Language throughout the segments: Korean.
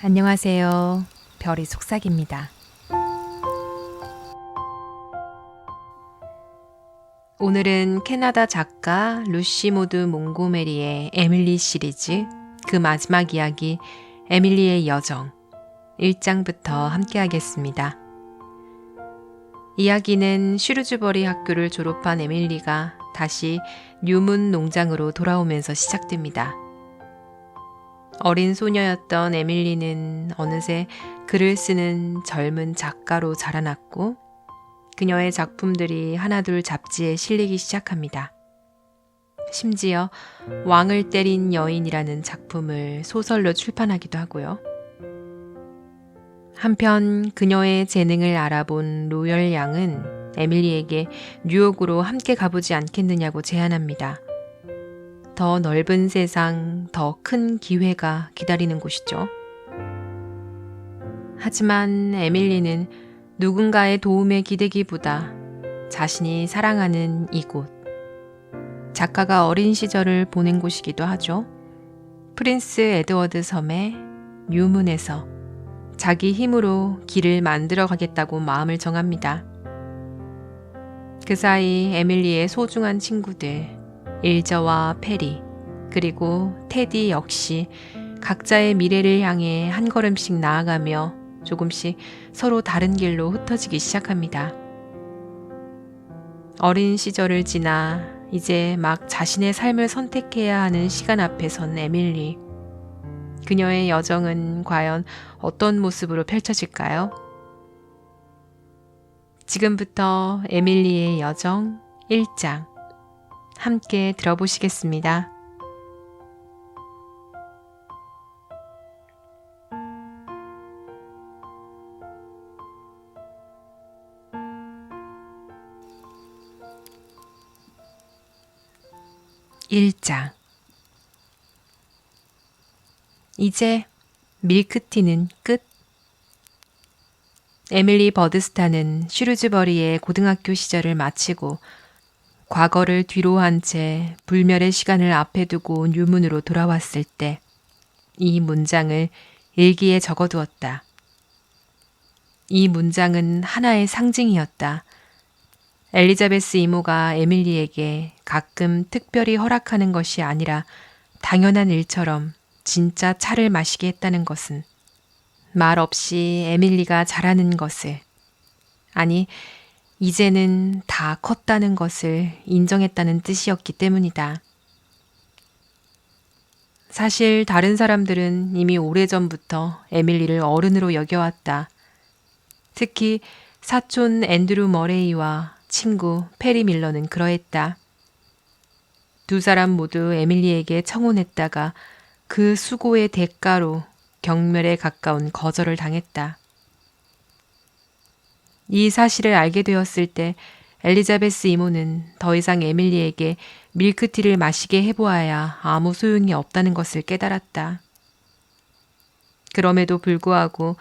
안녕하세요. 별이 속삭입니다. 오늘은 캐나다 작가 루시 모드 몽고메리의 에밀리 시리즈 그 마지막 이야기 에밀리의 여정 1장부터 함께 하겠습니다. 이야기는 슈루즈버리 학교를 졸업한 에밀리가 다시 뉴문 농장으로 돌아오면서 시작됩니다. 어린 소녀였던 에밀리는 어느새 글을 쓰는 젊은 작가로 자라났고 그녀의 작품들이 하나둘 잡지에 실리기 시작합니다. 심지어 왕을 때린 여인이라는 작품을 소설로 출판하기도 하고요. 한편 그녀의 재능을 알아본 로열 양은 에밀리에게 뉴욕으로 함께 가보지 않겠느냐고 제안합니다. 더 넓은 세상, 더 큰 기회가 기다리는 곳이죠. 하지만 에밀리는 누군가의 도움에 기대기보다 자신이 사랑하는 이곳, 작가가 어린 시절을 보낸 곳이기도 하죠. 프린스 에드워드 섬의 뉴문에서 자기 힘으로 길을 만들어 가겠다고 마음을 정합니다. 그 사이 에밀리의 소중한 친구들, 일저와 페리, 그리고 테디 역시 각자의 미래를 향해 한 걸음씩 나아가며 조금씩 서로 다른 길로 흩어지기 시작합니다. 어린 시절을 지나 이제 막 자신의 삶을 선택해야 하는 시간 앞에 선 에밀리. 그녀의 여정은 과연 어떤 모습으로 펼쳐질까요? 지금부터 에밀리의 여정 1장 함께 들어보시겠습니다. (1장) 이제 밀크티는 끝. 에밀리 버드스타는 슈루즈버리의 고등학교 시절을 마치고 과거를 뒤로 한 채 불멸의 시간을 앞에 두고 뉴문으로 돌아왔을 때 이 문장을 일기에 적어두었다. 이 문장은 하나의 상징이었다. 엘리자베스 이모가 에밀리에게 가끔 특별히 허락하는 것이 아니라 당연한 일처럼 진짜 차를 마시게 했다는 것은 말 없이 에밀리가 잘하는 것을, 아니 이제는 다 컸다는 것을 인정했다는 뜻이었기 때문이다. 사실 다른 사람들은 이미 오래전부터 에밀리를 어른으로 여겨왔다. 특히 사촌 앤드루 머레이와 친구 페리 밀러는 그러했다. 두 사람 모두 에밀리에게 청혼했다가 그 수고의 대가로 경멸에 가까운 거절을 당했다. 이 사실을 알게 되었을 때 엘리자베스 이모는 더 이상 에밀리에게 밀크티를 마시게 해보아야 아무 소용이 없다는 것을 깨달았다. 그럼에도 불구하고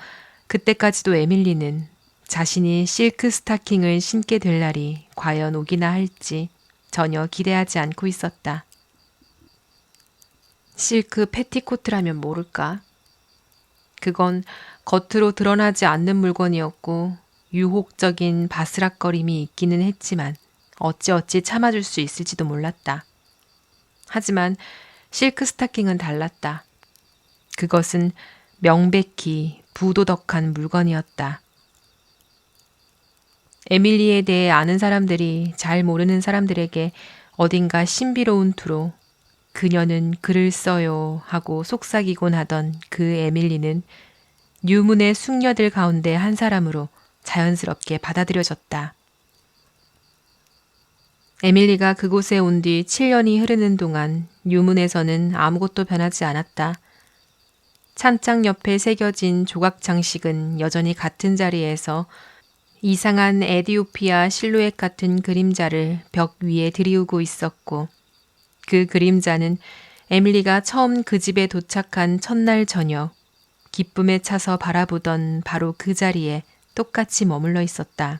그때까지도 에밀리는 자신이 실크 스타킹을 신게 될 날이 과연 오기나 할지 전혀 기대하지 않고 있었다. 실크 패티코트라면 모를까? 그건 겉으로 드러나지 않는 물건이었고 유혹적인 바스락거림이 있기는 했지만 어찌어찌 참아줄 수 있을지도 몰랐다. 하지만 실크 스타킹은 달랐다. 그것은 명백히 부도덕한 물건이었다. 에밀리에 대해 아는 사람들이 잘 모르는 사람들에게 어딘가 신비로운 투로 그녀는 글을 써요 하고 속삭이곤 하던 그 에밀리는 뉴문의 숙녀들 가운데 한 사람으로 자연스럽게 받아들여졌다. 에밀리가 그곳에 온 뒤 7년이 흐르는 동안 뉴문에서는 아무것도 변하지 않았다. 찬장 옆에 새겨진 조각 장식은 여전히 같은 자리에서 이상한 에디오피아 실루엣 같은 그림자를 벽 위에 들이우고 있었고 그 그림자는 에밀리가 처음 그 집에 도착한 첫날 저녁 기쁨에 차서 바라보던 바로 그 자리에 똑같이 머물러 있었다.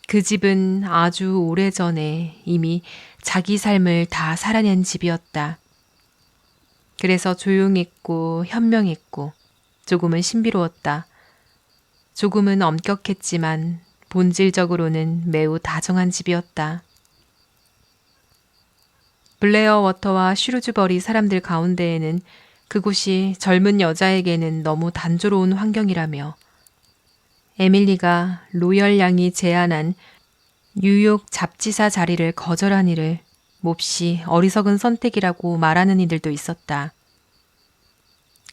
그 집은 아주 오래전에 이미 자기 삶을 다 살아낸 집이었다. 그래서 조용했고 현명했고 조금은 신비로웠다. 조금은 엄격했지만 본질적으로는 매우 다정한 집이었다. 블레어 워터와 슈루즈버리 사람들 가운데에는 그곳이 젊은 여자에게는 너무 단조로운 환경이라며 에밀리가 로열 양이 제안한 뉴욕 잡지사 자리를 거절한 이를 몹시 어리석은 선택이라고 말하는 이들도 있었다.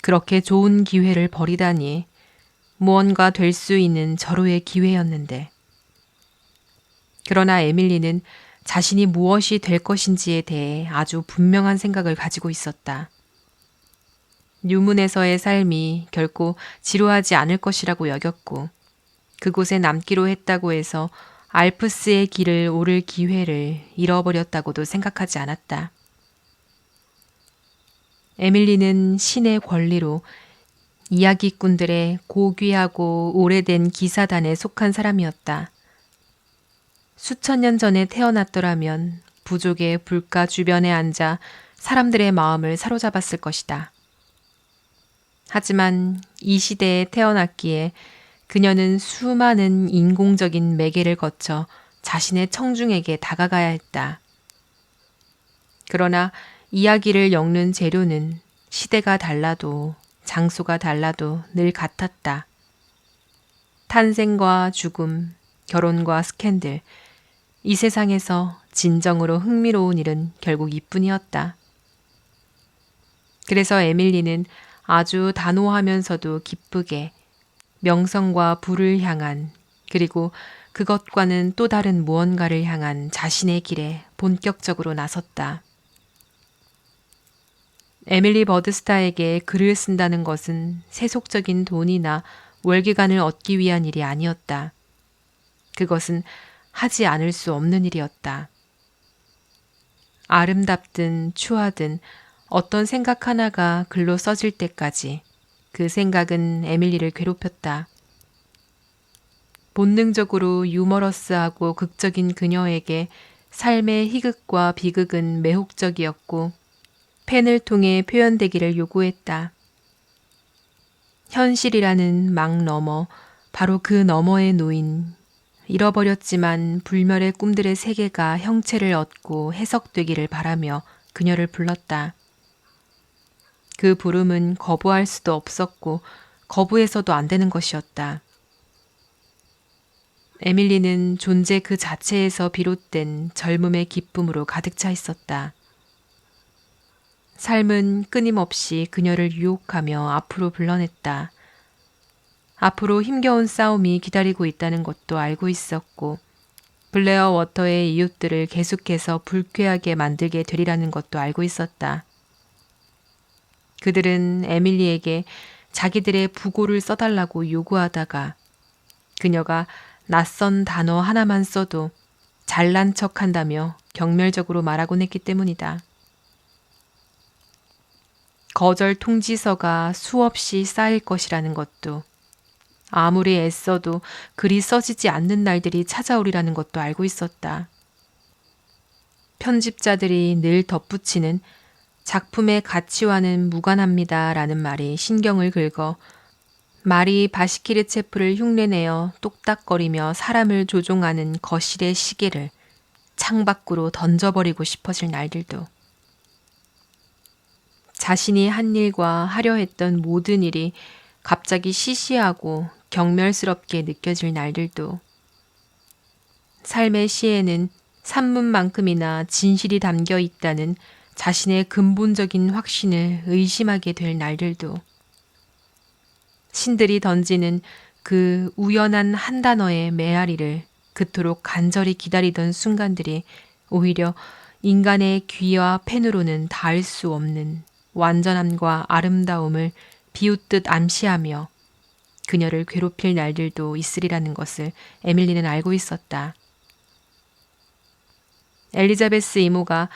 그렇게 좋은 기회를 버리다니 무언가 될 수 있는 절호의 기회였는데. 그러나 에밀리는 자신이 무엇이 될 것인지에 대해 아주 분명한 생각을 가지고 있었다. 뉴문에서의 삶이 결코 지루하지 않을 것이라고 여겼고 그곳에 남기로 했다고 해서 알프스의 길을 오를 기회를 잃어버렸다고도 생각하지 않았다. 에밀리는 신의 권리로 이야기꾼들의 고귀하고 오래된 기사단에 속한 사람이었다. 수천 년 전에 태어났더라면 부족의 불가 주변에 앉아 사람들의 마음을 사로잡았을 것이다. 하지만 이 시대에 태어났기에 그녀는 수많은 인공적인 매개를 거쳐 자신의 청중에게 다가가야 했다. 그러나 이야기를 엮는 재료는 시대가 달라도 장소가 달라도 늘 같았다. 탄생과 죽음, 결혼과 스캔들, 이 세상에서 진정으로 흥미로운 일은 결국 이뿐이었다. 그래서 에밀리는 아주 단호하면서도 기쁘게 명성과 부를 향한 그리고 그것과는 또 다른 무언가를 향한 자신의 길에 본격적으로 나섰다. 에밀리 버드스타에게 글을 쓴다는 것은 세속적인 돈이나 월계관을 얻기 위한 일이 아니었다. 그것은 하지 않을 수 없는 일이었다. 아름답든 추하든 어떤 생각 하나가 글로 써질 때까지 그 생각은 에밀리를 괴롭혔다. 본능적으로 유머러스하고 극적인 그녀에게 삶의 희극과 비극은 매혹적이었고 펜을 통해 표현되기를 요구했다. 현실이라는 막 너머, 바로 그 너머에 놓인 잃어버렸지만 불멸의 꿈들의 세계가 형체를 얻고 해석되기를 바라며 그녀를 불렀다. 그 부름은 거부할 수도 없었고 거부해서도 안 되는 것이었다. 에밀리는 존재 그 자체에서 비롯된 젊음의 기쁨으로 가득 차 있었다. 삶은 끊임없이 그녀를 유혹하며 앞으로 불러냈다. 앞으로 힘겨운 싸움이 기다리고 있다는 것도 알고 있었고 블레어 워터의 이웃들을 계속해서 불쾌하게 만들게 되리라는 것도 알고 있었다. 그들은 에밀리에게 자기들의 부고를 써달라고 요구하다가 그녀가 낯선 단어 하나만 써도 잘난 척한다며 경멸적으로 말하곤 했기 때문이다. 거절 통지서가 수없이 쌓일 것이라는 것도 아무리 애써도 글이 써지지 않는 날들이 찾아오리라는 것도 알고 있었다. 편집자들이 늘 덧붙이는 작품의 가치와는 무관합니다 라는 말이 신경을 긁어 마리 바시키르체프를 흉내내어 똑딱거리며 사람을 조종하는 거실의 시계를 창밖으로 던져버리고 싶어질 날들도 자신이 한 일과 하려 했던 모든 일이 갑자기 시시하고 경멸스럽게 느껴질 날들도 삶의 시에는 산문만큼이나 진실이 담겨 있다는 자신의 근본적인 확신을 의심하게 될 날들도 신들이 던지는 그 우연한 한 단어의 메아리를 그토록 간절히 기다리던 순간들이 오히려 인간의 귀와 펜으로는 닿을 수 없는 완전함과 아름다움을 비웃듯 암시하며 그녀를 괴롭힐 날들도 있으리라는 것을 에밀리는 알고 있었다. 엘리자베스 이모가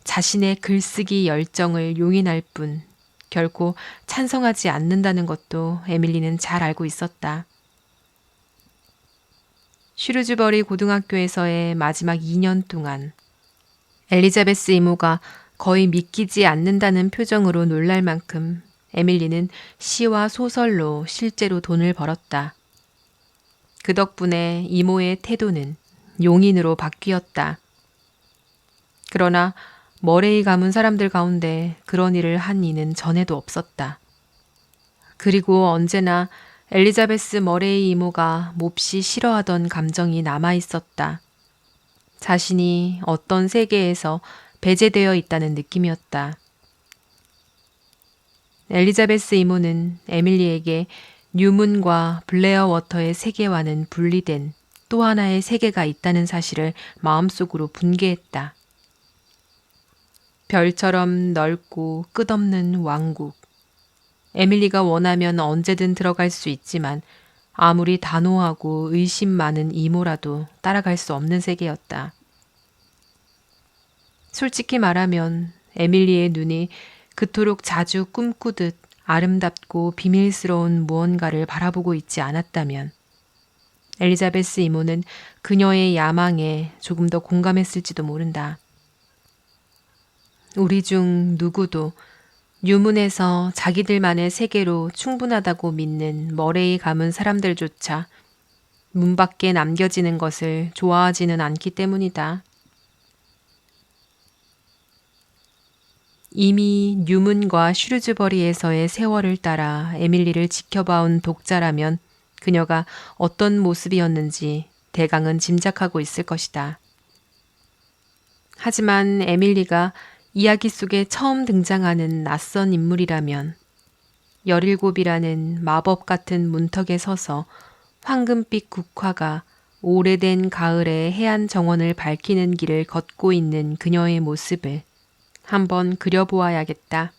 자신의 글쓰기 열정을 용인할 뿐 결코 찬성하지 않는다는 것도 에밀리는 잘 알고 있었다. 슈루즈버리 고등학교에서의 마지막 2년 동안 엘리자베스 이모가 거의 믿기지 않는다는 표정으로 놀랄 만큼 에밀리는 시와 소설로 실제로 돈을 벌었다. 그 덕분에 이모의 태도는 용인으로 바뀌었다. 그러나 머레이 가문 사람들 가운데 그런 일을 한 이는 전에도 없었다. 그리고 언제나 엘리자베스 머레이 이모가 몹시 싫어하던 감정이 남아 있었다. 자신이 어떤 세계에서 배제되어 있다는 느낌이었다. 엘리자베스 이모는 에밀리에게 뉴문과 블레어 워터의 세계와는 분리된 또 하나의 세계가 있다는 사실을 마음속으로 분개했다. 별처럼 넓고 끝없는 왕국. 에밀리가 원하면 언제든 들어갈 수 있지만 아무리 단호하고 의심 많은 이모라도 따라갈 수 없는 세계였다. 솔직히 말하면 에밀리의 눈이 그토록 자주 꿈꾸듯 아름답고 비밀스러운 무언가를 바라보고 있지 않았다면 엘리자베스 이모는 그녀의 야망에 조금 더 공감했을지도 모른다. 우리 중 누구도 유문에서 자기들만의 세계로 충분하다고 믿는 머레이 가문 사람들조차 문 밖에 남겨지는 것을 좋아하지는 않기 때문이다. 이미 뉴문과 슈르즈버리에서의 세월을 따라 에밀리를 지켜봐온 독자라면 그녀가 어떤 모습이었는지 대강은 짐작하고 있을 것이다. 하지만 에밀리가 이야기 속에 처음 등장하는 낯선 인물이라면 17이라는 마법 같은 문턱에 서서 황금빛 국화가 오래된 가을의 해안 정원을 밝히는 길을 걷고 있는 그녀의 모습을 한번 그려보아야겠다.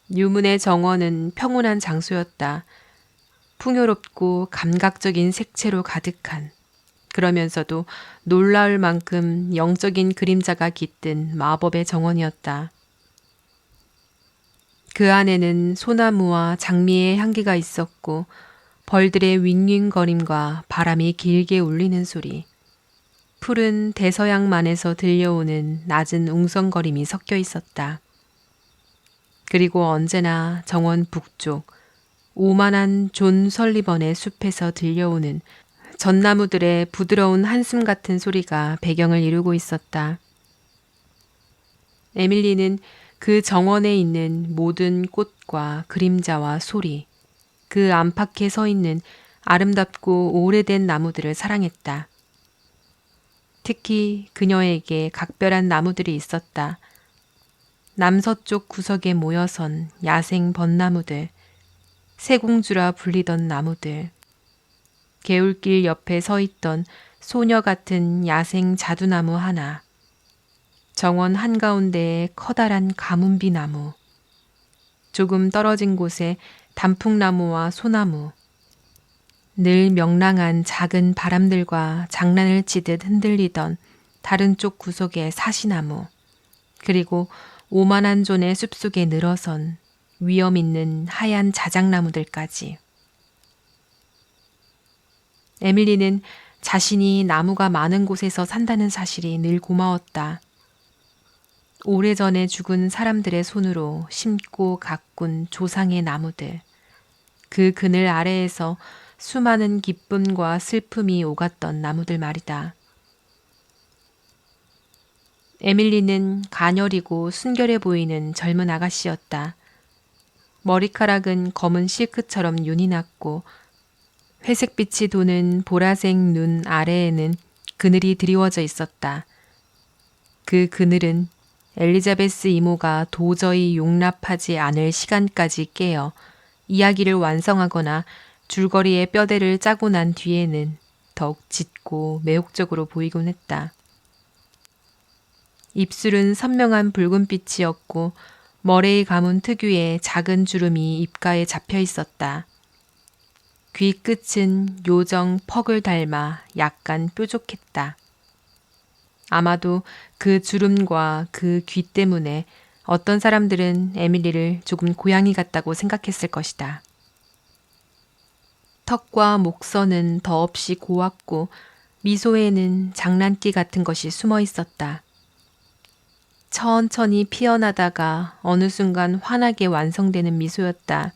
뉴문의 정원은 평온한 장소였다. 풍요롭고 감각적인 색채로 가득한, 그러면서도 놀라울 만큼 영적인 그림자가 깃든 마법의 정원이었다. 그 안에는 소나무와 장미의 향기가 있었고 벌들의 윙윙거림과 바람이 길게 울리는 소리, 푸른 대서양만에서 들려오는 낮은 웅성거림이 섞여 있었다. 그리고 언제나 정원 북쪽 오만한 존 설리번의 숲에서 들려오는 전나무들의 부드러운 한숨 같은 소리가 배경을 이루고 있었다. 에밀리는 그 정원에 있는 모든 꽃과 그림자와 소리, 그 안팎에 서 있는 아름답고 오래된 나무들을 사랑했다. 특히 그녀에게 각별한 나무들이 있었다. 남서쪽 구석에 모여선 야생 벚나무들, 세공주라 불리던 나무들, 개울길 옆에 서 있던 소녀 같은 야생 자두나무 하나, 정원 한가운데에 커다란 가문비 나무, 조금 떨어진 곳에 단풍나무와 소나무, 늘 명랑한 작은 바람들과 장난을 치듯 흔들리던 다른 쪽 구석의 사시나무, 그리고 오만한 존의 숲속에 늘어선 위험 있는 하얀 자작나무들까지. 에밀리는 자신이 나무가 많은 곳에서 산다는 사실이 늘 고마웠다. 오래전에 죽은 사람들의 손으로 심고 가꾼 조상의 나무들, 그 그늘 아래에서 수많은 기쁨과 슬픔이 오갔던 나무들 말이다. 에밀리는 가녀리고 순결해 보이는 젊은 아가씨였다. 머리카락은 검은 실크처럼 윤이 났고 회색빛이 도는 보라색 눈 아래에는 그늘이 드리워져 있었다. 그 그늘은 엘리자베스 이모가 도저히 용납하지 않을 시간까지 깨어 이야기를 완성하거나 줄거리의 뼈대를 짜고 난 뒤에는 더욱 짙고 매혹적으로 보이곤 했다. 입술은 선명한 붉은빛이었고 머레이 가문 특유의 작은 주름이 입가에 잡혀 있었다. 귀 끝은 요정 퍽을 닮아 약간 뾰족했다. 아마도 그 주름과 그 귀 때문에 어떤 사람들은 에밀리를 조금 고양이 같다고 생각했을 것이다. 턱과 목선은 더없이 고왔고 미소에는 장난기 같은 것이 숨어 있었다. 천천히 피어나다가 어느 순간 환하게 완성되는 미소였다.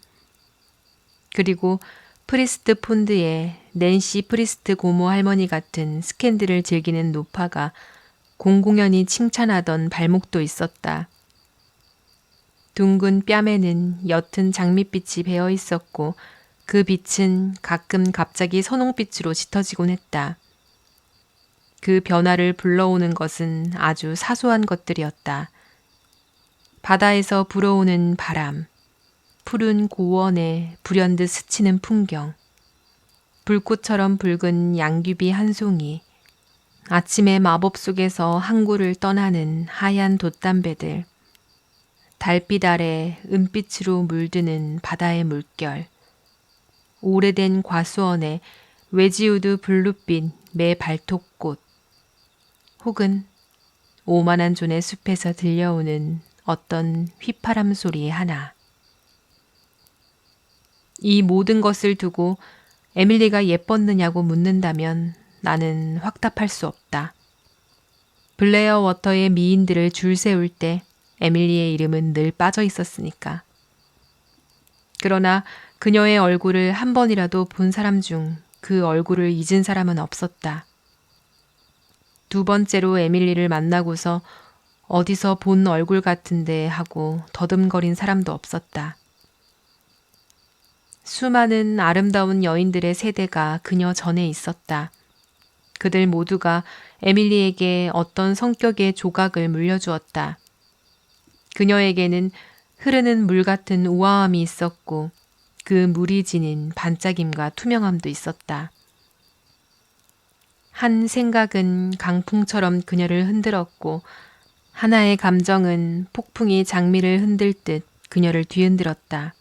그리고 프리스트 폰드의 낸시 프리스트 고모 할머니 같은 스캔들을 즐기는 노파가 공공연히 칭찬하던 발목도 있었다. 둥근 뺨에는 옅은 장밋빛이 배어 있었고 그 빛은 가끔 갑자기 선홍빛으로 짙어지곤 했다. 그 변화를 불러오는 것은 아주 사소한 것들이었다. 바다에서 불어오는 바람, 푸른 고원에 불현듯 스치는 풍경, 불꽃처럼 붉은 양귀비 한 송이, 아침의 마법 속에서 항구를 떠나는 하얀 돛담배들, 달빛 아래 은빛으로 물드는 바다의 물결, 오래된 과수원의 웨지우드 블루빛 매 발톱꽃, 혹은 오만한 존의 숲에서 들려오는 어떤 휘파람 소리 하나. 이 모든 것을 두고 에밀리가 예뻤느냐고 묻는다면 나는 확답할 수 없다. 블레어 워터의 미인들을 줄 세울 때 에밀리의 이름은 늘 빠져 있었으니까. 그러나 그녀의 얼굴을 한 번이라도 본 사람 중 그 얼굴을 잊은 사람은 없었다. 두 번째로 에밀리를 만나고서 어디서 본 얼굴 같은데 하고 더듬거린 사람도 없었다. 수많은 아름다운 여인들의 세대가 그녀 전에 있었다. 그들 모두가 에밀리에게 어떤 성격의 조각을 물려주었다. 그녀에게는 흐르는 물 같은 우아함이 있었고 그 물이 지닌 반짝임과 투명함도 있었다. 한 생각은 강풍처럼 그녀를 흔들었고 하나의 감정은 폭풍이 장미를 흔들 듯 그녀를 뒤흔들었다.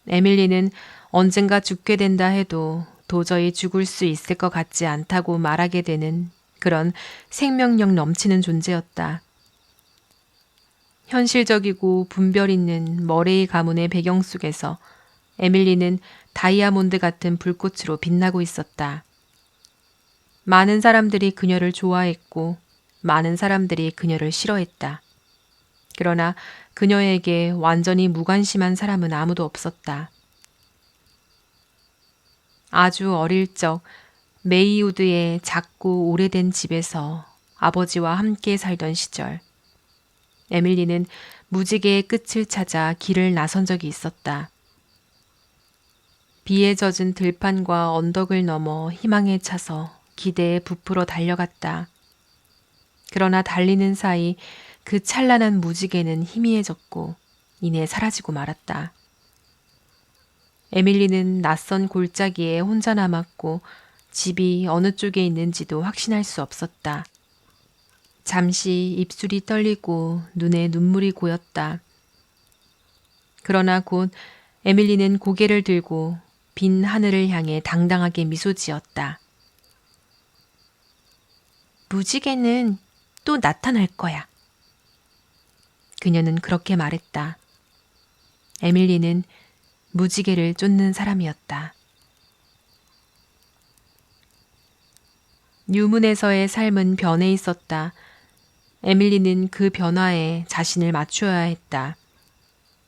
에밀리는 언젠가 죽게 된다 해도 도저히 죽을 수 있을 것 같지 않다고 말하게 되는 그런 생명력 넘치는 존재였다. 현실적이고 분별 있는 머레이 가문의 배경 속에서 에밀리는 다이아몬드 같은 불꽃으로 빛나고 있었다. 많은 사람들이 그녀를 좋아했고 많은 사람들이 그녀를 싫어했다. 그러나 그녀에게 완전히 무관심한 사람은 아무도 없었다. 아주 어릴 적 메이우드의 작고 오래된 집에서 아버지와 함께 살던 시절, 에밀리는 무지개의 끝을 찾아 길을 나선 적이 있었다. 비에 젖은 들판과 언덕을 넘어 희망에 차서 기대에 부풀어 달려갔다. 그러나 달리는 사이 그 찬란한 무지개는 희미해졌고 이내 사라지고 말았다. 에밀리는 낯선 골짜기에 혼자 남았고 집이 어느 쪽에 있는지도 확신할 수 없었다. 잠시 입술이 떨리고 눈에 눈물이 고였다. 그러나 곧 에밀리는 고개를 들고 빈 하늘을 향해 당당하게 미소 지었다. 무지개는 또 나타날 거야. 그녀는 그렇게 말했다. 에밀리는 무지개를 쫓는 사람이었다. 유문에서의 삶은 변해 있었다. 에밀리는 그 변화에 자신을 맞추어야 했다.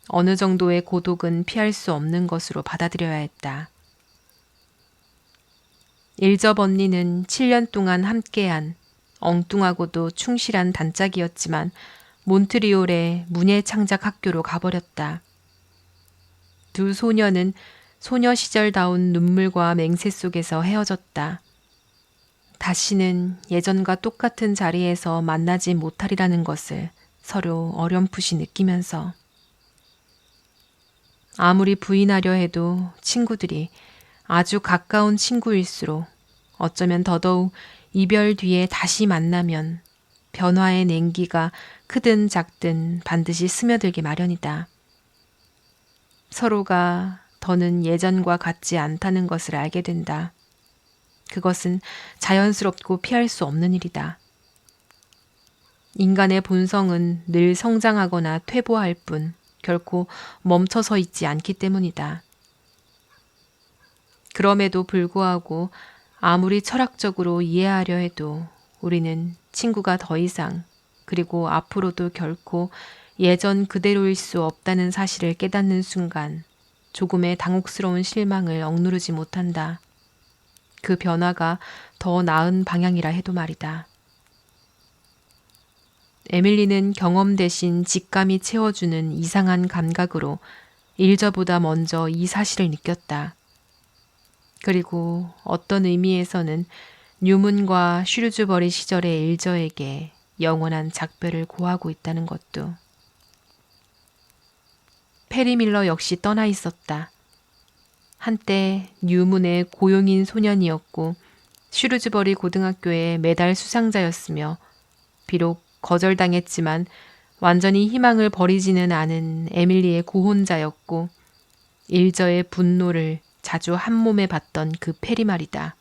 어느 정도의 고독은 피할 수 없는 것으로 받아들여야 했다. 일접 언니는 7년 동안 함께한 엉뚱하고도 충실한 단짝이었지만 몬트리올의 문예창작 학교로 가버렸다. 두 소녀는 소녀 시절다운 눈물과 맹세 속에서 헤어졌다. 다시는 예전과 똑같은 자리에서 만나지 못하리라는 것을 서로 어렴풋이 느끼면서 아무리 부인하려 해도 친구들이 아주 가까운 친구일수록 어쩌면 더더욱 이별 뒤에 다시 만나면 변화의 냉기가 크든 작든 반드시 스며들기 마련이다. 서로가 더는 예전과 같지 않다는 것을 알게 된다. 그것은 자연스럽고 피할 수 없는 일이다. 인간의 본성은 늘 성장하거나 퇴보할 뿐 결코 멈춰서 있지 않기 때문이다. 그럼에도 불구하고 아무리 철학적으로 이해하려 해도 우리는 친구가 더 이상 그리고 앞으로도 결코 예전 그대로일 수 없다는 사실을 깨닫는 순간 조금의 당혹스러운 실망을 억누르지 못한다. 그 변화가 더 나은 방향이라 해도 말이다. 에밀리는 경험 대신 직감이 채워주는 이상한 감각으로 일저보다 먼저 이 사실을 느꼈다. 그리고 어떤 의미에서는 뉴문과 슈르즈버리 시절의 일저에게 영원한 작별을 고하고 있다는 것도. 페리 밀러 역시 떠나 있었다. 한때 뉴문의 고용인 소년이었고 슈르즈버리 고등학교의 메달 수상자였으며 비록 거절당했지만 완전히 희망을 버리지는 않은 에밀리의 구혼자였고 일저의 분노를 자주 한몸에 받던 그 페리 말이다.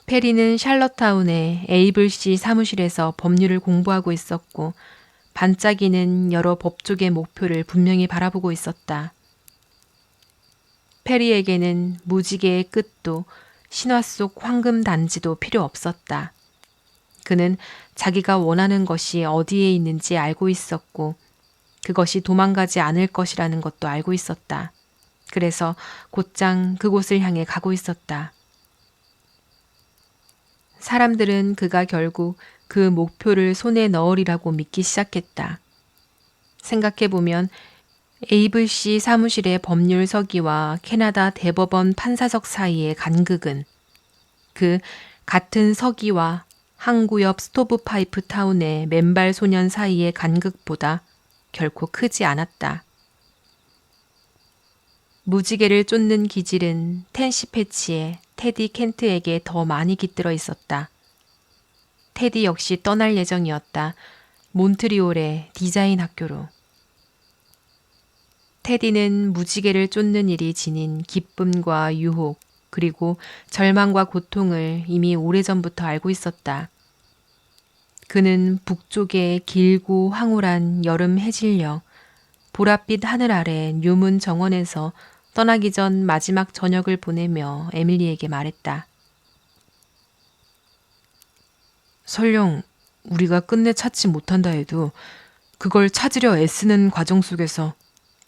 페리는 샬럿타운의 에이블씨 사무실에서 법률을 공부하고 있었고 반짝이는 여러 법조계 목표를 분명히 바라보고 있었다. 페리에게는 무지개의 끝도 신화 속 황금 단지도 필요 없었다. 그는 자기가 원하는 것이 어디에 있는지 알고 있었고 그것이 도망가지 않을 것이라는 것도 알고 있었다. 그래서 곧장 그곳을 향해 가고 있었다. 사람들은 그가 결국 그 목표를 손에 넣으리라고 믿기 시작했다. 생각해보면 에이블씨 사무실의 법률 서기와 캐나다 대법원 판사석 사이의 간극은 그 같은 서기와 항구 옆 스토브파이프 타운의 맨발 소년 사이의 간극보다 결코 크지 않았다. 무지개를 쫓는 기질은 텐시 패치의 테디 켄트에게 더 많이 깃들어 있었다. 테디 역시 떠날 예정이었다. 몬트리올의 디자인 학교로. 테디는 무지개를 쫓는 일이 지닌 기쁨과 유혹, 그리고 절망과 고통을 이미 오래전부터 알고 있었다. 그는 북쪽의 길고 황홀한 여름 해질녘, 보랏빛 하늘 아래 뉴문 정원에서 떠나기 전 마지막 저녁을 보내며 에밀리에게 말했다. 설령 우리가 끝내 찾지 못한다 해도 그걸 찾으려 애쓰는 과정 속에서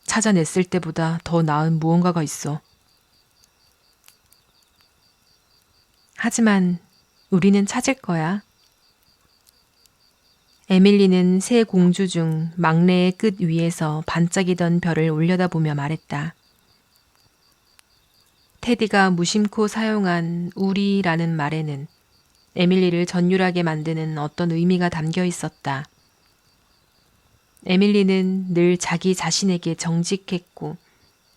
찾아냈을 때보다 더 나은 무언가가 있어. 하지만 우리는 찾을 거야. 에밀리는 세 공주 중 막내의 끝 위에서 반짝이던 별을 올려다보며 말했다. 테디가 무심코 사용한 우리라는 말에는 에밀리를 전율하게 만드는 어떤 의미가 담겨 있었다. 에밀리는 늘 자기 자신에게 정직했고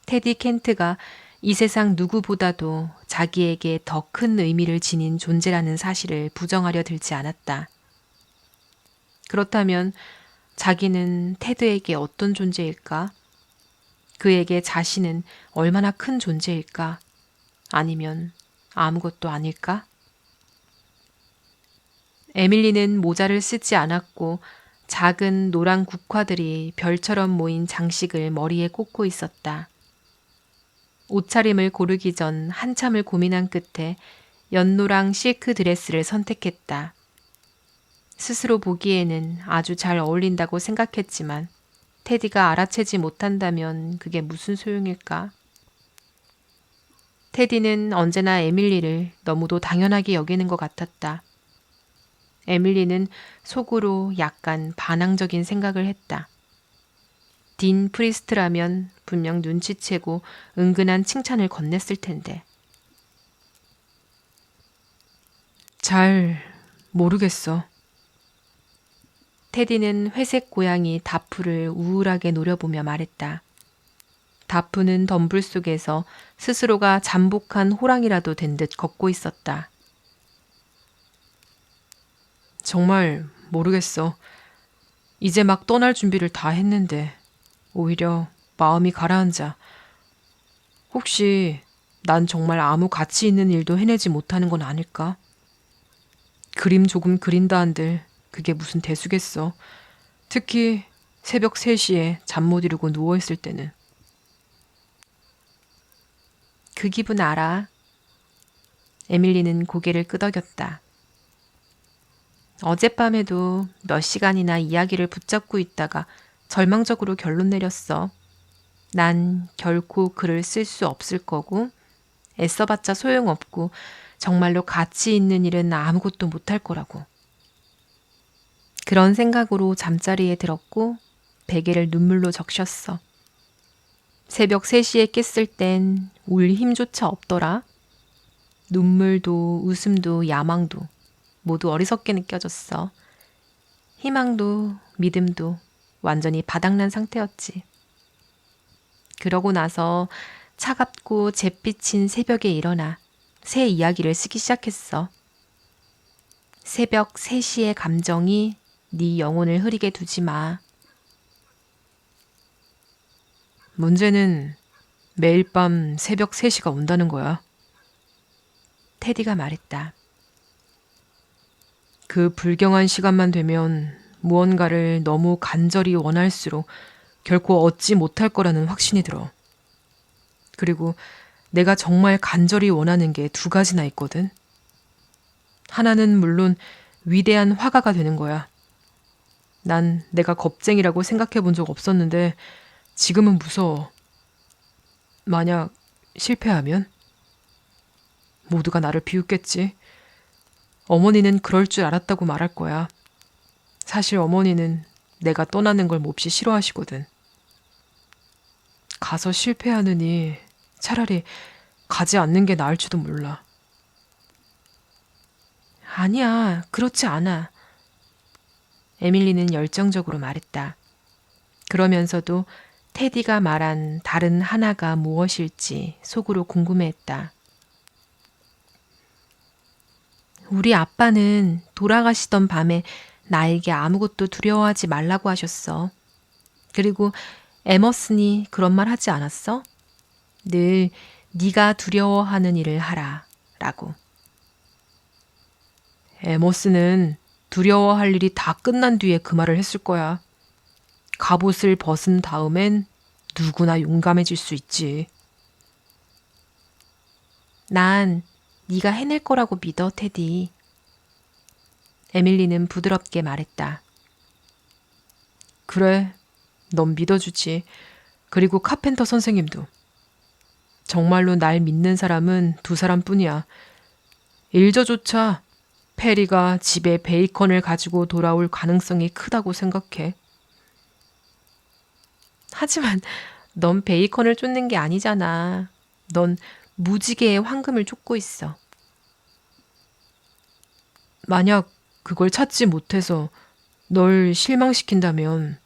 테디 켄트가 이 세상 누구보다도 자기에게 더 큰 의미를 지닌 존재라는 사실을 부정하려 들지 않았다. 그렇다면 자기는 테드에게 어떤 존재일까? 그에게 자신은 얼마나 큰 존재일까? 아니면 아무것도 아닐까? 에밀리는 모자를 쓰지 않았고 작은 노란 국화들이 별처럼 모인 장식을 머리에 꽂고 있었다. 옷차림을 고르기 전 한참을 고민한 끝에 연노랑 실크 드레스를 선택했다. 스스로 보기에는 아주 잘 어울린다고 생각했지만 테디가 알아채지 못한다면 그게 무슨 소용일까? 테디는 언제나 에밀리를 너무도 당연하게 여기는 것 같았다. 에밀리는 속으로 약간 반항적인 생각을 했다. 딘 프리스트라면 분명 눈치채고 은근한 칭찬을 건넸을 텐데. 잘 모르겠어. 테디는 회색 고양이 다프를 우울하게 노려보며 말했다. 다프는 덤불 속에서 스스로가 잠복한 호랑이라도 된 듯 걷고 있었다. 정말 모르겠어. 이제 막 떠날 준비를 다 했는데 오히려 마음이 가라앉아. 혹시 난 정말 아무 가치 있는 일도 해내지 못하는 건 아닐까? 그림 조금 그린다 한들 그게 무슨 대수겠어. 특히 새벽 3시에 잠 못 이루고 누워있을 때는. 그 기분 알아. 에밀리는 고개를 끄덕였다. 어젯밤에도 몇 시간이나 이야기를 붙잡고 있다가 절망적으로 결론 내렸어. 난 결코 글을 쓸 수 없을 거고 애써봤자 소용없고 정말로 가치 있는 일은 아무것도 못할 거라고. 그런 생각으로 잠자리에 들었고 베개를 눈물로 적셨어. 새벽 3시에 깼을 땐 울 힘조차 없더라. 눈물도 웃음도 야망도 모두 어리석게 느껴졌어. 희망도 믿음도 완전히 바닥난 상태였지. 그러고 나서 차갑고 잿빛인 새벽에 일어나 새 이야기를 쓰기 시작했어. 새벽 3시의 감정이 네 영혼을 흐리게 두지 마. 문제는 매일 밤 새벽 3시가 온다는 거야. 테디가 말했다. 그 불경한 시간만 되면 무언가를 너무 간절히 원할수록 결코 얻지 못할 거라는 확신이 들어. 그리고 내가 정말 간절히 원하는 게 2가지나 있거든. 하나는 물론 위대한 화가가 되는 거야. 난 내가 겁쟁이라고 생각해 본 적 없었는데 지금은 무서워. 만약 실패하면? 모두가 나를 비웃겠지. 어머니는 그럴 줄 알았다고 말할 거야. 사실 어머니는 내가 떠나는 걸 몹시 싫어하시거든. 가서 실패하느니 차라리 가지 않는 게 나을지도 몰라. 아니야, 그렇지 않아. 에밀리는 열정적으로 말했다. 그러면서도 테디가 말한 다른 하나가 무엇일지 속으로 궁금해했다. 우리 아빠는 돌아가시던 밤에 나에게 아무것도 두려워하지 말라고 하셨어. 그리고 에머슨이 그런 말 하지 않았어? 늘 네가 두려워하는 일을 하라 라고. 에머슨은 두려워할 일이 다 끝난 뒤에 그 말을 했을 거야. 갑옷을 벗은 다음엔 누구나 용감해질 수 있지. 난 네가 해낼 거라고 믿어, 테디. 에밀리는 부드럽게 말했다. 그래, 넌 믿어주지. 그리고 카펜터 선생님도. 정말로 날 믿는 사람은 2사람뿐이야. 일저조차 페리가 집에 베이컨을 가지고 돌아올 가능성이 크다고 생각해. 하지만 넌 베이컨을 쫓는 게 아니잖아. 넌 무지개의 황금을 쫓고 있어. 만약 그걸 찾지 못해서 널 실망시킨다면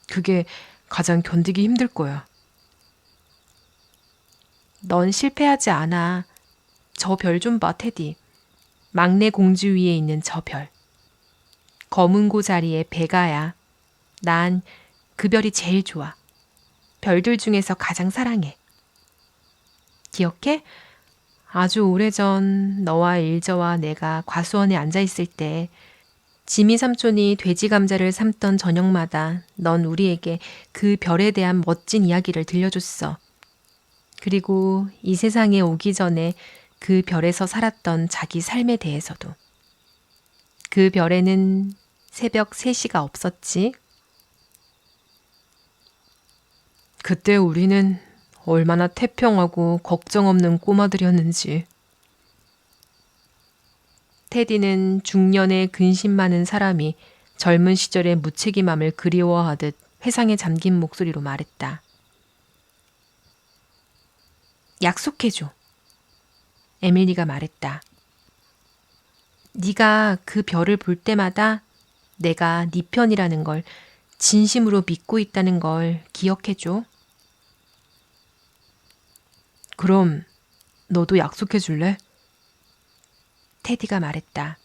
그게 가장 견디기 힘들 거야. 넌 실패하지 않아. 저 별 좀 봐, 테디. 막내 공주 위에 있는 저 별. 검은 고 자리에 베가야. 난 그 별이 제일 좋아. 별들 중에서 가장 사랑해. 기억해? 아주 오래전 너와 일저와 내가 과수원에 앉아있을 때 지미 삼촌이 돼지 감자를 삶던 저녁마다 넌 우리에게 그 별에 대한 멋진 이야기를 들려줬어. 그리고 이 세상에 오기 전에 그 별에서 살았던 자기 삶에 대해서도. 그 별에는 새벽 3시가 없었지. 그때 우리는 얼마나 태평하고 걱정 없는 꼬마들이었는지. 테디는 중년의 근심 많은 사람이 젊은 시절의 무책임함을 그리워하듯 회상에 잠긴 목소리로 말했다. 약속해줘. 에밀리가 말했다. 네가 그 별을 볼 때마다 내가 네 편이라는 걸 진심으로 믿고 있다는 걸 기억해줘. 그럼 너도 약속해 줄래? 테디가 말했다.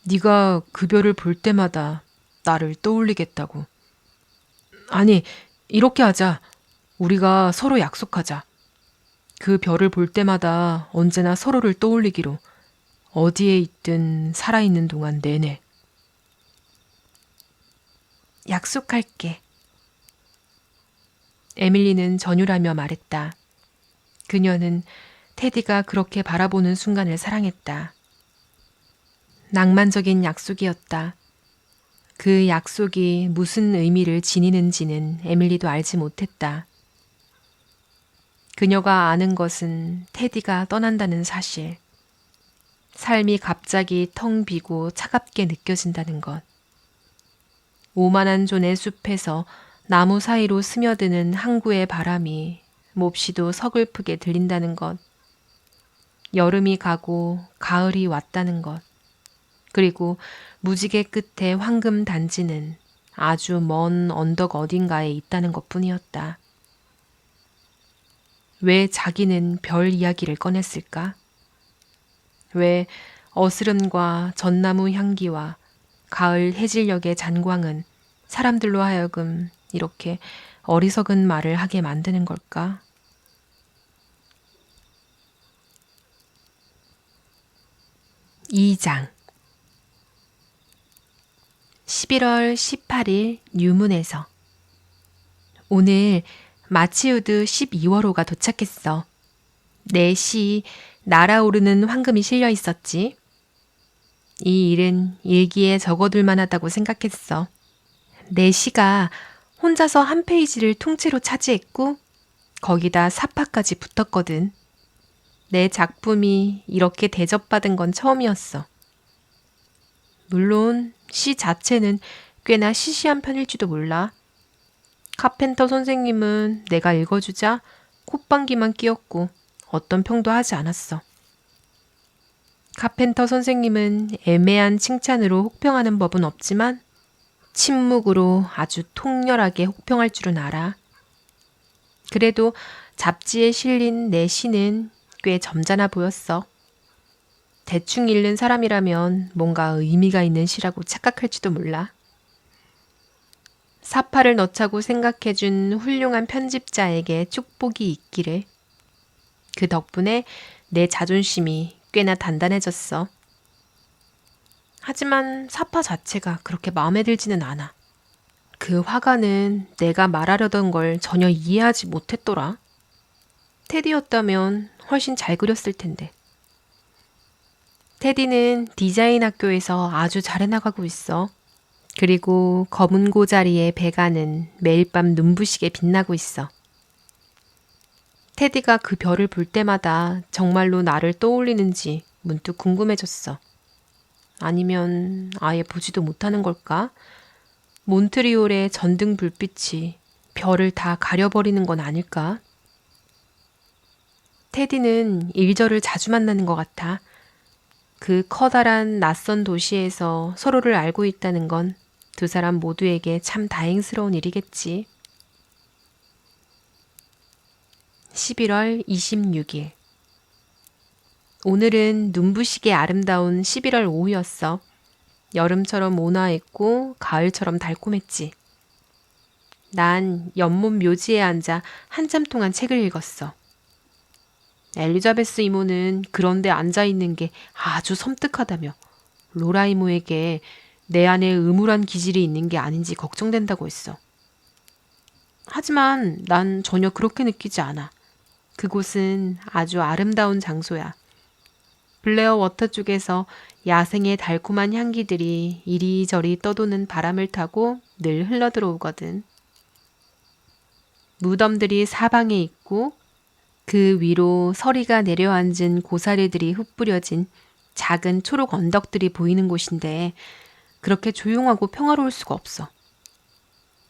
네가 그 별을 볼 때마다 나를 떠올리겠다고. 아니, 이렇게 하자. 우리가 서로 약속하자. 그 별을 볼 때마다 언제나 서로를 떠올리기로. 어디에 있든 살아있는 동안 내내. 약속할게. 에밀리는 전율하며 말했다. 그녀는 테디가 그렇게 바라보는 순간을 사랑했다. 낭만적인 약속이었다. 그 약속이 무슨 의미를 지니는지는 에밀리도 알지 못했다. 그녀가 아는 것은 테디가 떠난다는 사실, 삶이 갑자기 텅 비고 차갑게 느껴진다는 것, 오만한 존의 숲에서 나무 사이로 스며드는 항구의 바람이 몹시도 서글프게 들린다는 것, 여름이 가고 가을이 왔다는 것, 그리고 무지개 끝에 황금 단지는 아주 먼 언덕 어딘가에 있다는 것뿐이었다. 왜 자기는 별 이야기를 꺼냈을까? 왜 어스름과 전나무 향기와 가을 해질녘의 잔광은 사람들로 하여금 이렇게 어리석은 말을 하게 만드는 걸까? 2장 11월 18일 유문에서 오늘 마치우드 12월호가 도착했어. 내 시 날아오르는 황금이 실려 있었지. 이 일은 일기에 적어둘 만하다고 생각했어. 내 시가 혼자서 한 페이지를 통째로 차지했고 거기다 사파까지 붙었거든. 내 작품이 이렇게 대접받은 건 처음이었어. 물론 시 자체는 꽤나 시시한 편일지도 몰라. 카펜터 선생님은 내가 읽어주자 콧방귀만 뀌었고 어떤 평도 하지 않았어. 카펜터 선생님은 애매한 칭찬으로 혹평하는 법은 없지만 침묵으로 아주 통렬하게 혹평할 줄은 알아. 그래도 잡지에 실린 내 시는 꽤 점잖아 보였어. 대충 읽는 사람이라면 뭔가 의미가 있는 시라고 착각할지도 몰라. 사파를 넣자고 생각해준 훌륭한 편집자에게 축복이 있기를. 그 덕분에 내 자존심이 꽤나 단단해졌어. 하지만 사파 자체가 그렇게 마음에 들지는 않아. 그 화가는 내가 말하려던 걸 전혀 이해하지 못했더라. 테디였다면 훨씬 잘 그렸을 텐데. 테디는 디자인 학교에서 아주 잘해나가고 있어. 그리고 검은 고자리의 배가는 매일 밤 눈부시게 빛나고 있어. 테디가 그 별을 볼 때마다 정말로 나를 떠올리는지 문득 궁금해졌어. 아니면 아예 보지도 못하는 걸까? 몬트리올의 전등 불빛이 별을 다 가려버리는 건 아닐까? 테디는 일저를 자주 만나는 것 같아. 그 커다란 낯선 도시에서 서로를 알고 있다는 건 두 사람 모두에게 참 다행스러운 일이겠지. 11월 26일 오늘은 눈부시게 아름다운 11월 오후였어. 여름처럼 온화했고 가을처럼 달콤했지. 난 연못 묘지에 앉아 한참 동안 책을 읽었어. 엘리자베스 이모는 그런데 앉아있는 게 아주 섬뜩하다며 로라 이모에게 내 안에 음울한 기질이 있는 게 아닌지 걱정된다고 했어. 하지만 난 전혀 그렇게 느끼지 않아. 그곳은 아주 아름다운 장소야. 블레어 워터 쪽에서 야생의 달콤한 향기들이 이리저리 떠도는 바람을 타고 늘 흘러들어오거든. 무덤들이 사방에 있고 그 위로 서리가 내려앉은 고사리들이 흩뿌려진 작은 초록 언덕들이 보이는 곳인데 그렇게 조용하고 평화로울 수가 없어.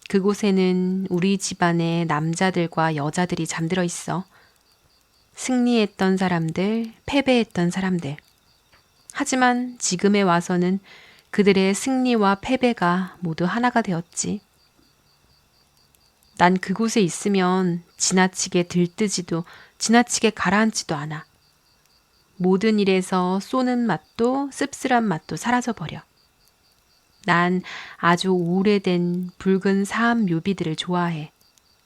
그곳에는 우리 집안의 남자들과 여자들이 잠들어 있어. 승리했던 사람들, 패배했던 사람들. 하지만 지금에 와서는 그들의 승리와 패배가 모두 하나가 되었지. 난 그곳에 있으면 지나치게 들뜨지도 지나치게 가라앉지도 않아. 모든 일에서 쏘는 맛도 씁쓸한 맛도 사라져버려. 난 아주 오래된 붉은 사암 묘비들을 좋아해.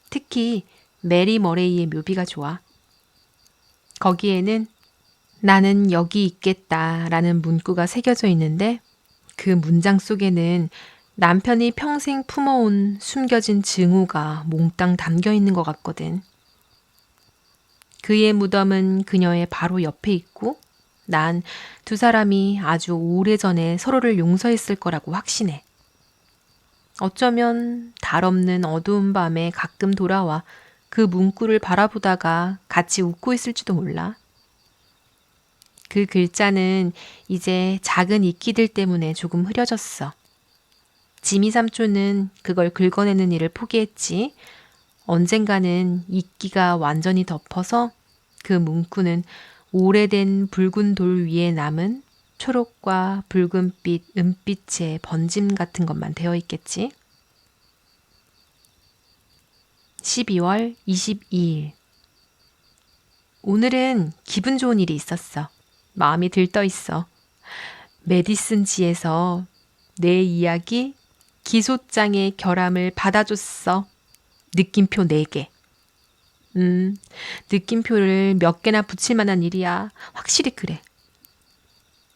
특히 메리 머레이의 묘비가 좋아. 거기에는 나는 여기 있겠다라는 문구가 새겨져 있는데 그 문장 속에는 남편이 평생 품어온 숨겨진 증오가 몽땅 담겨 있는 것 같거든. 그의 무덤은 그녀의 바로 옆에 있고 난 두 사람이 아주 오래전에 서로를 용서했을 거라고 확신해. 어쩌면 달 없는 어두운 밤에 가끔 돌아와 그 문구를 바라보다가 같이 웃고 있을지도 몰라. 그 글자는 이제 작은 이끼들 때문에 조금 흐려졌어. 지미 삼촌은 그걸 긁어내는 일을 포기했지. 언젠가는 이끼가 완전히 덮어서 그 문구는 오래된 붉은 돌 위에 남은 초록과 붉은빛, 은빛의 번짐 같은 것만 되어 있겠지. 12월 22일. 오늘은 기분 좋은 일이 있었어. 마음이 들떠 있어. 메디슨지에서 내 이야기 기소장의 결함을 받아줬어. 느낌표 4개. 느낌표를 몇 개나 붙일 만한 일이야. 확실히 그래.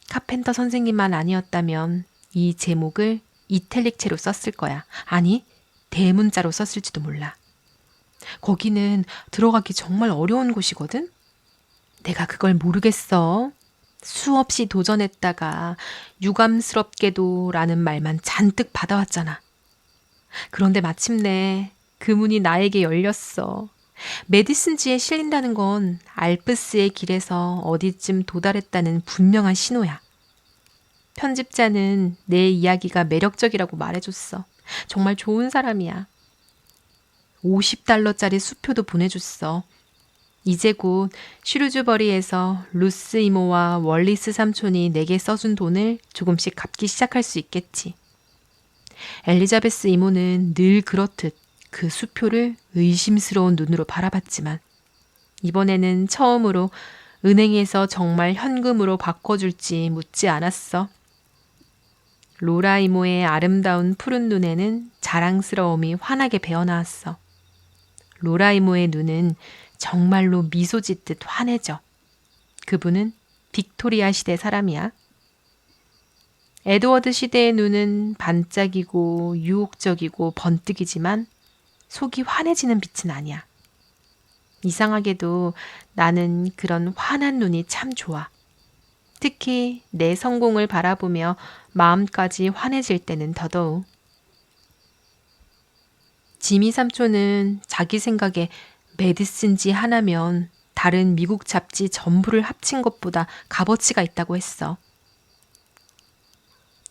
카펜터 선생님만 아니었다면 이 제목을 이탈릭체로 썼을 거야. 아니, 대문자로 썼을지도 몰라. 거기는 들어가기 정말 어려운 곳이거든? 내가 그걸 모르겠어. 수없이 도전했다가 유감스럽게도 라는 말만 잔뜩 받아왔잖아. 그런데 마침내 그 문이 나에게 열렸어. 메디슨지에 실린다는 건 알프스의 길에서 어디쯤 도달했다는 분명한 신호야. 편집자는 내 이야기가 매력적이라고 말해줬어. 정말 좋은 사람이야. $50짜리 수표도 보내줬어. 이제 곧 슈루즈버리에서 루스 이모와 월리스 삼촌이 내게 써준 돈을 조금씩 갚기 시작할 수 있겠지. 엘리자베스 이모는 늘 그렇듯 그 수표를 의심스러운 눈으로 바라봤지만 이번에는 처음으로 은행에서 정말 현금으로 바꿔줄지 묻지 않았어. 로라 이모의 아름다운 푸른 눈에는 자랑스러움이 환하게 배어나왔어. 로라 이모의 눈은 정말로 미소 짓듯 환해져. 그분은 빅토리아 시대 사람이야. 에드워드 시대의 눈은 반짝이고 유혹적이고 번뜩이지만 속이 환해지는 빛은 아니야. 이상하게도 나는 그런 환한 눈이 참 좋아. 특히 내 성공을 바라보며 마음까지 환해질 때는 더더욱. 지미 삼촌은 자기 생각에 메디슨지 하나면 다른 미국 잡지 전부를 합친 것보다 값어치가 있다고 했어.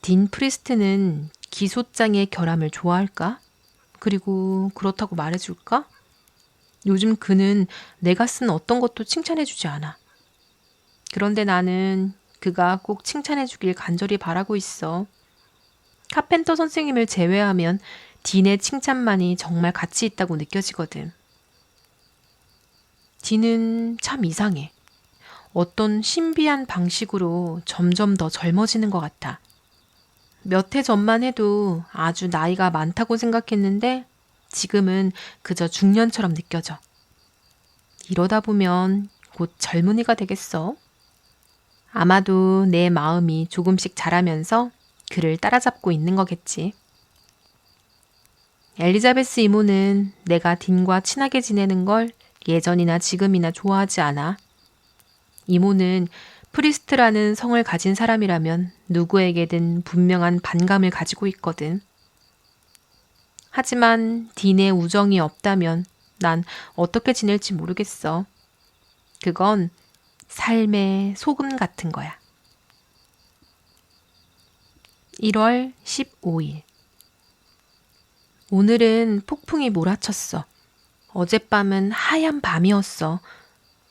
딘 프리스트는 기소장의 결함을 좋아할까? 그리고 그렇다고 말해줄까? 요즘 그는 내가 쓴 어떤 것도 칭찬해주지 않아. 그런데 나는 그가 꼭 칭찬해주길 간절히 바라고 있어. 카펜터 선생님을 제외하면 딘의 칭찬만이 정말 가치 있다고 느껴지거든. 딘은 참 이상해. 어떤 신비한 방식으로 점점 더 젊어지는 것 같아. 몇 해 전만 해도 아주 나이가 많다고 생각했는데 지금은 그저 중년처럼 느껴져. 이러다 보면 곧 젊은이가 되겠어. 아마도 내 마음이 조금씩 자라면서 그를 따라잡고 있는 거겠지. 엘리자베스 이모는 내가 딘과 친하게 지내는 걸 예전이나 지금이나 좋아하지 않아. 이모는 프리스트라는 성을 가진 사람이라면 누구에게든 분명한 반감을 가지고 있거든. 하지만 딘의 우정이 없다면 난 어떻게 지낼지 모르겠어. 그건 삶의 소금 같은 거야. 1월 15일. 오늘은 폭풍이 몰아쳤어. 어젯밤은 하얀 밤이었어.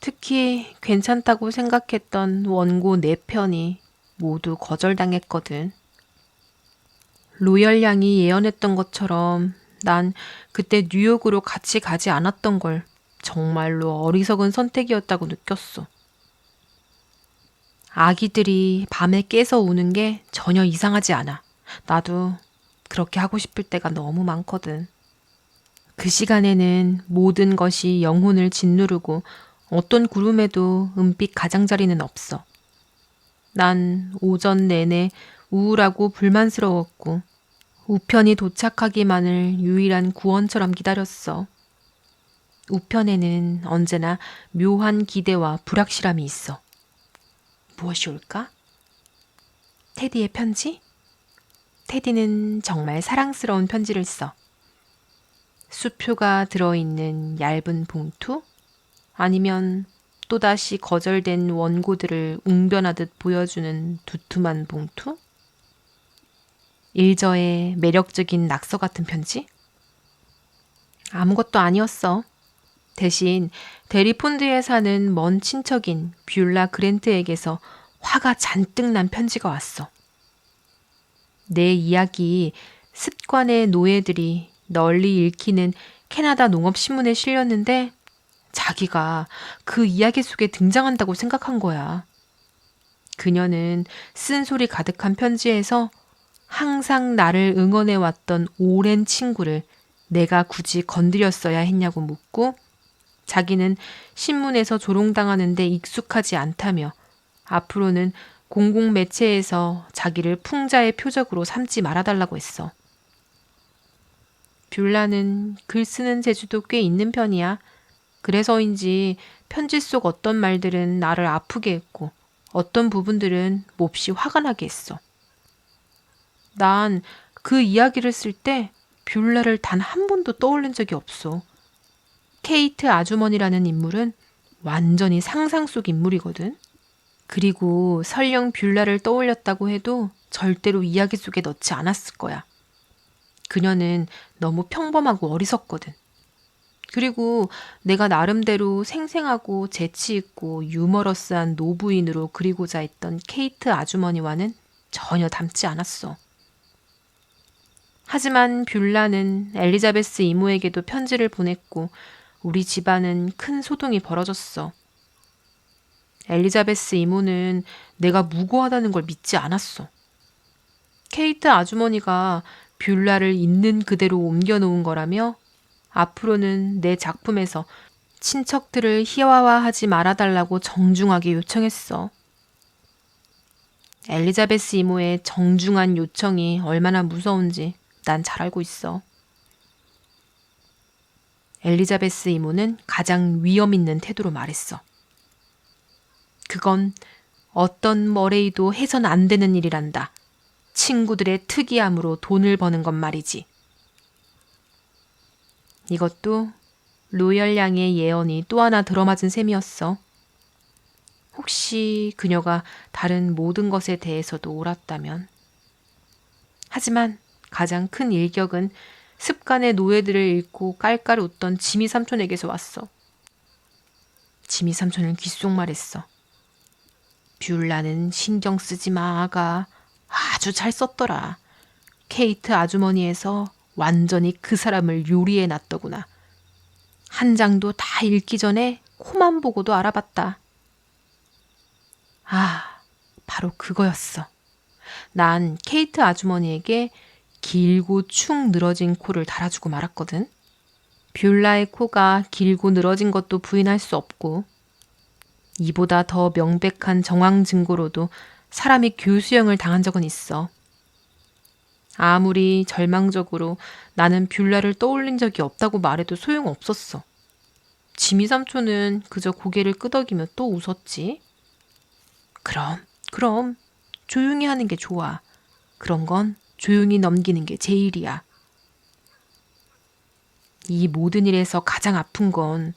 특히 괜찮다고 생각했던 원고 4편이 모두 거절당했거든. 로열 양이 예언했던 것처럼 난 그때 뉴욕으로 같이 가지 않았던 걸 정말로 어리석은 선택이었다고 느꼈어. 아기들이 밤에 깨서 우는 게 전혀 이상하지 않아. 나도 그렇게 하고 싶을 때가 너무 많거든. 그 시간에는 모든 것이 영혼을 짓누르고 어떤 구름에도 은빛 가장자리는 없어. 난 오전 내내 우울하고 불만스러웠고 우편이 도착하기만을 유일한 구원처럼 기다렸어. 우편에는 언제나 묘한 기대와 불확실함이 있어. 무엇이 올까? 테디의 편지? 테디는 정말 사랑스러운 편지를 써. 수표가 들어있는 얇은 봉투? 아니면 또다시 거절된 원고들을 웅변하듯 보여주는 두툼한 봉투? 일저의 매력적인 낙서 같은 편지? 아무것도 아니었어. 대신 데리폰드에 사는 먼 친척인 뷰라 그랜트에게서 화가 잔뜩 난 편지가 왔어. 내 이야기 습관의 노예들이 널리 읽히는 캐나다 농업신문에 실렸는데 자기가 그 이야기 속에 등장한다고 생각한 거야. 그녀는 쓴소리 가득한 편지에서 항상 나를 응원해왔던 오랜 친구를 내가 굳이 건드렸어야 했냐고 묻고 자기는 신문에서 조롱당하는데 익숙하지 않다며 앞으로는 공공매체에서 자기를 풍자의 표적으로 삼지 말아달라고 했어. 뷰라는 글 쓰는 재주도 꽤 있는 편이야. 그래서인지 편지 속 어떤 말들은 나를 아프게 했고 어떤 부분들은 몹시 화가 나게 했어. 난 그 이야기를 쓸 때 뷰라를 단 한 번도 떠올린 적이 없어. 케이트 아주머니라는 인물은 완전히 상상 속 인물이거든. 그리고 설령 뷰라를 떠올렸다고 해도 절대로 이야기 속에 넣지 않았을 거야. 그녀는 너무 평범하고 어리석거든. 그리고 내가 나름대로 생생하고 재치있고 유머러스한 노부인으로 그리고자 했던 케이트 아주머니와는 전혀 닮지 않았어. 하지만 뷰라는 엘리자베스 이모에게도 편지를 보냈고 우리 집안은 큰 소동이 벌어졌어. 엘리자베스 이모는 내가 무고하다는 걸 믿지 않았어. 케이트 아주머니가 뷰라를 있는 그대로 옮겨놓은 거라며 앞으로는 내 작품에서 친척들을 희화화하지 말아달라고 정중하게 요청했어. 엘리자베스 이모의 정중한 요청이 얼마나 무서운지 난 잘 알고 있어. 엘리자베스 이모는 가장 위험 있는 태도로 말했어. 그건 어떤 머레이도 해선 안 되는 일이란다. 친구들의 특이함으로 돈을 버는 것 말이지. 이것도 로열 양의 예언이 또 하나 들어맞은 셈이었어. 혹시 그녀가 다른 모든 것에 대해서도 옳았다면. 하지만 가장 큰 일격은 습관의 노예들을 잃고 깔깔 웃던 지미 삼촌에게서 왔어. 지미 삼촌은 귓속말했어. 뷰라는 신경 쓰지 마, 아가. 아주 잘 썼더라. 케이트 아주머니에서 완전히 그 사람을 요리해 놨더구나. 한 장도 다 읽기 전에 코만 보고도 알아봤다. 아, 바로 그거였어. 난 케이트 아주머니에게 길고 축 늘어진 코를 달아주고 말았거든. 뷰라의 코가 길고 늘어진 것도 부인할 수 없고 이보다 더 명백한 정황 증거로도 사람이 교수형을 당한 적은 있어. 아무리 절망적으로 나는 뷰라를 떠올린 적이 없다고 말해도 소용없었어. 지미 삼촌은 그저 고개를 끄덕이며 또 웃었지. 그럼 조용히 하는 게 좋아. 그런 건 조용히 넘기는 게 제일이야. 이 모든 일에서 가장 아픈 건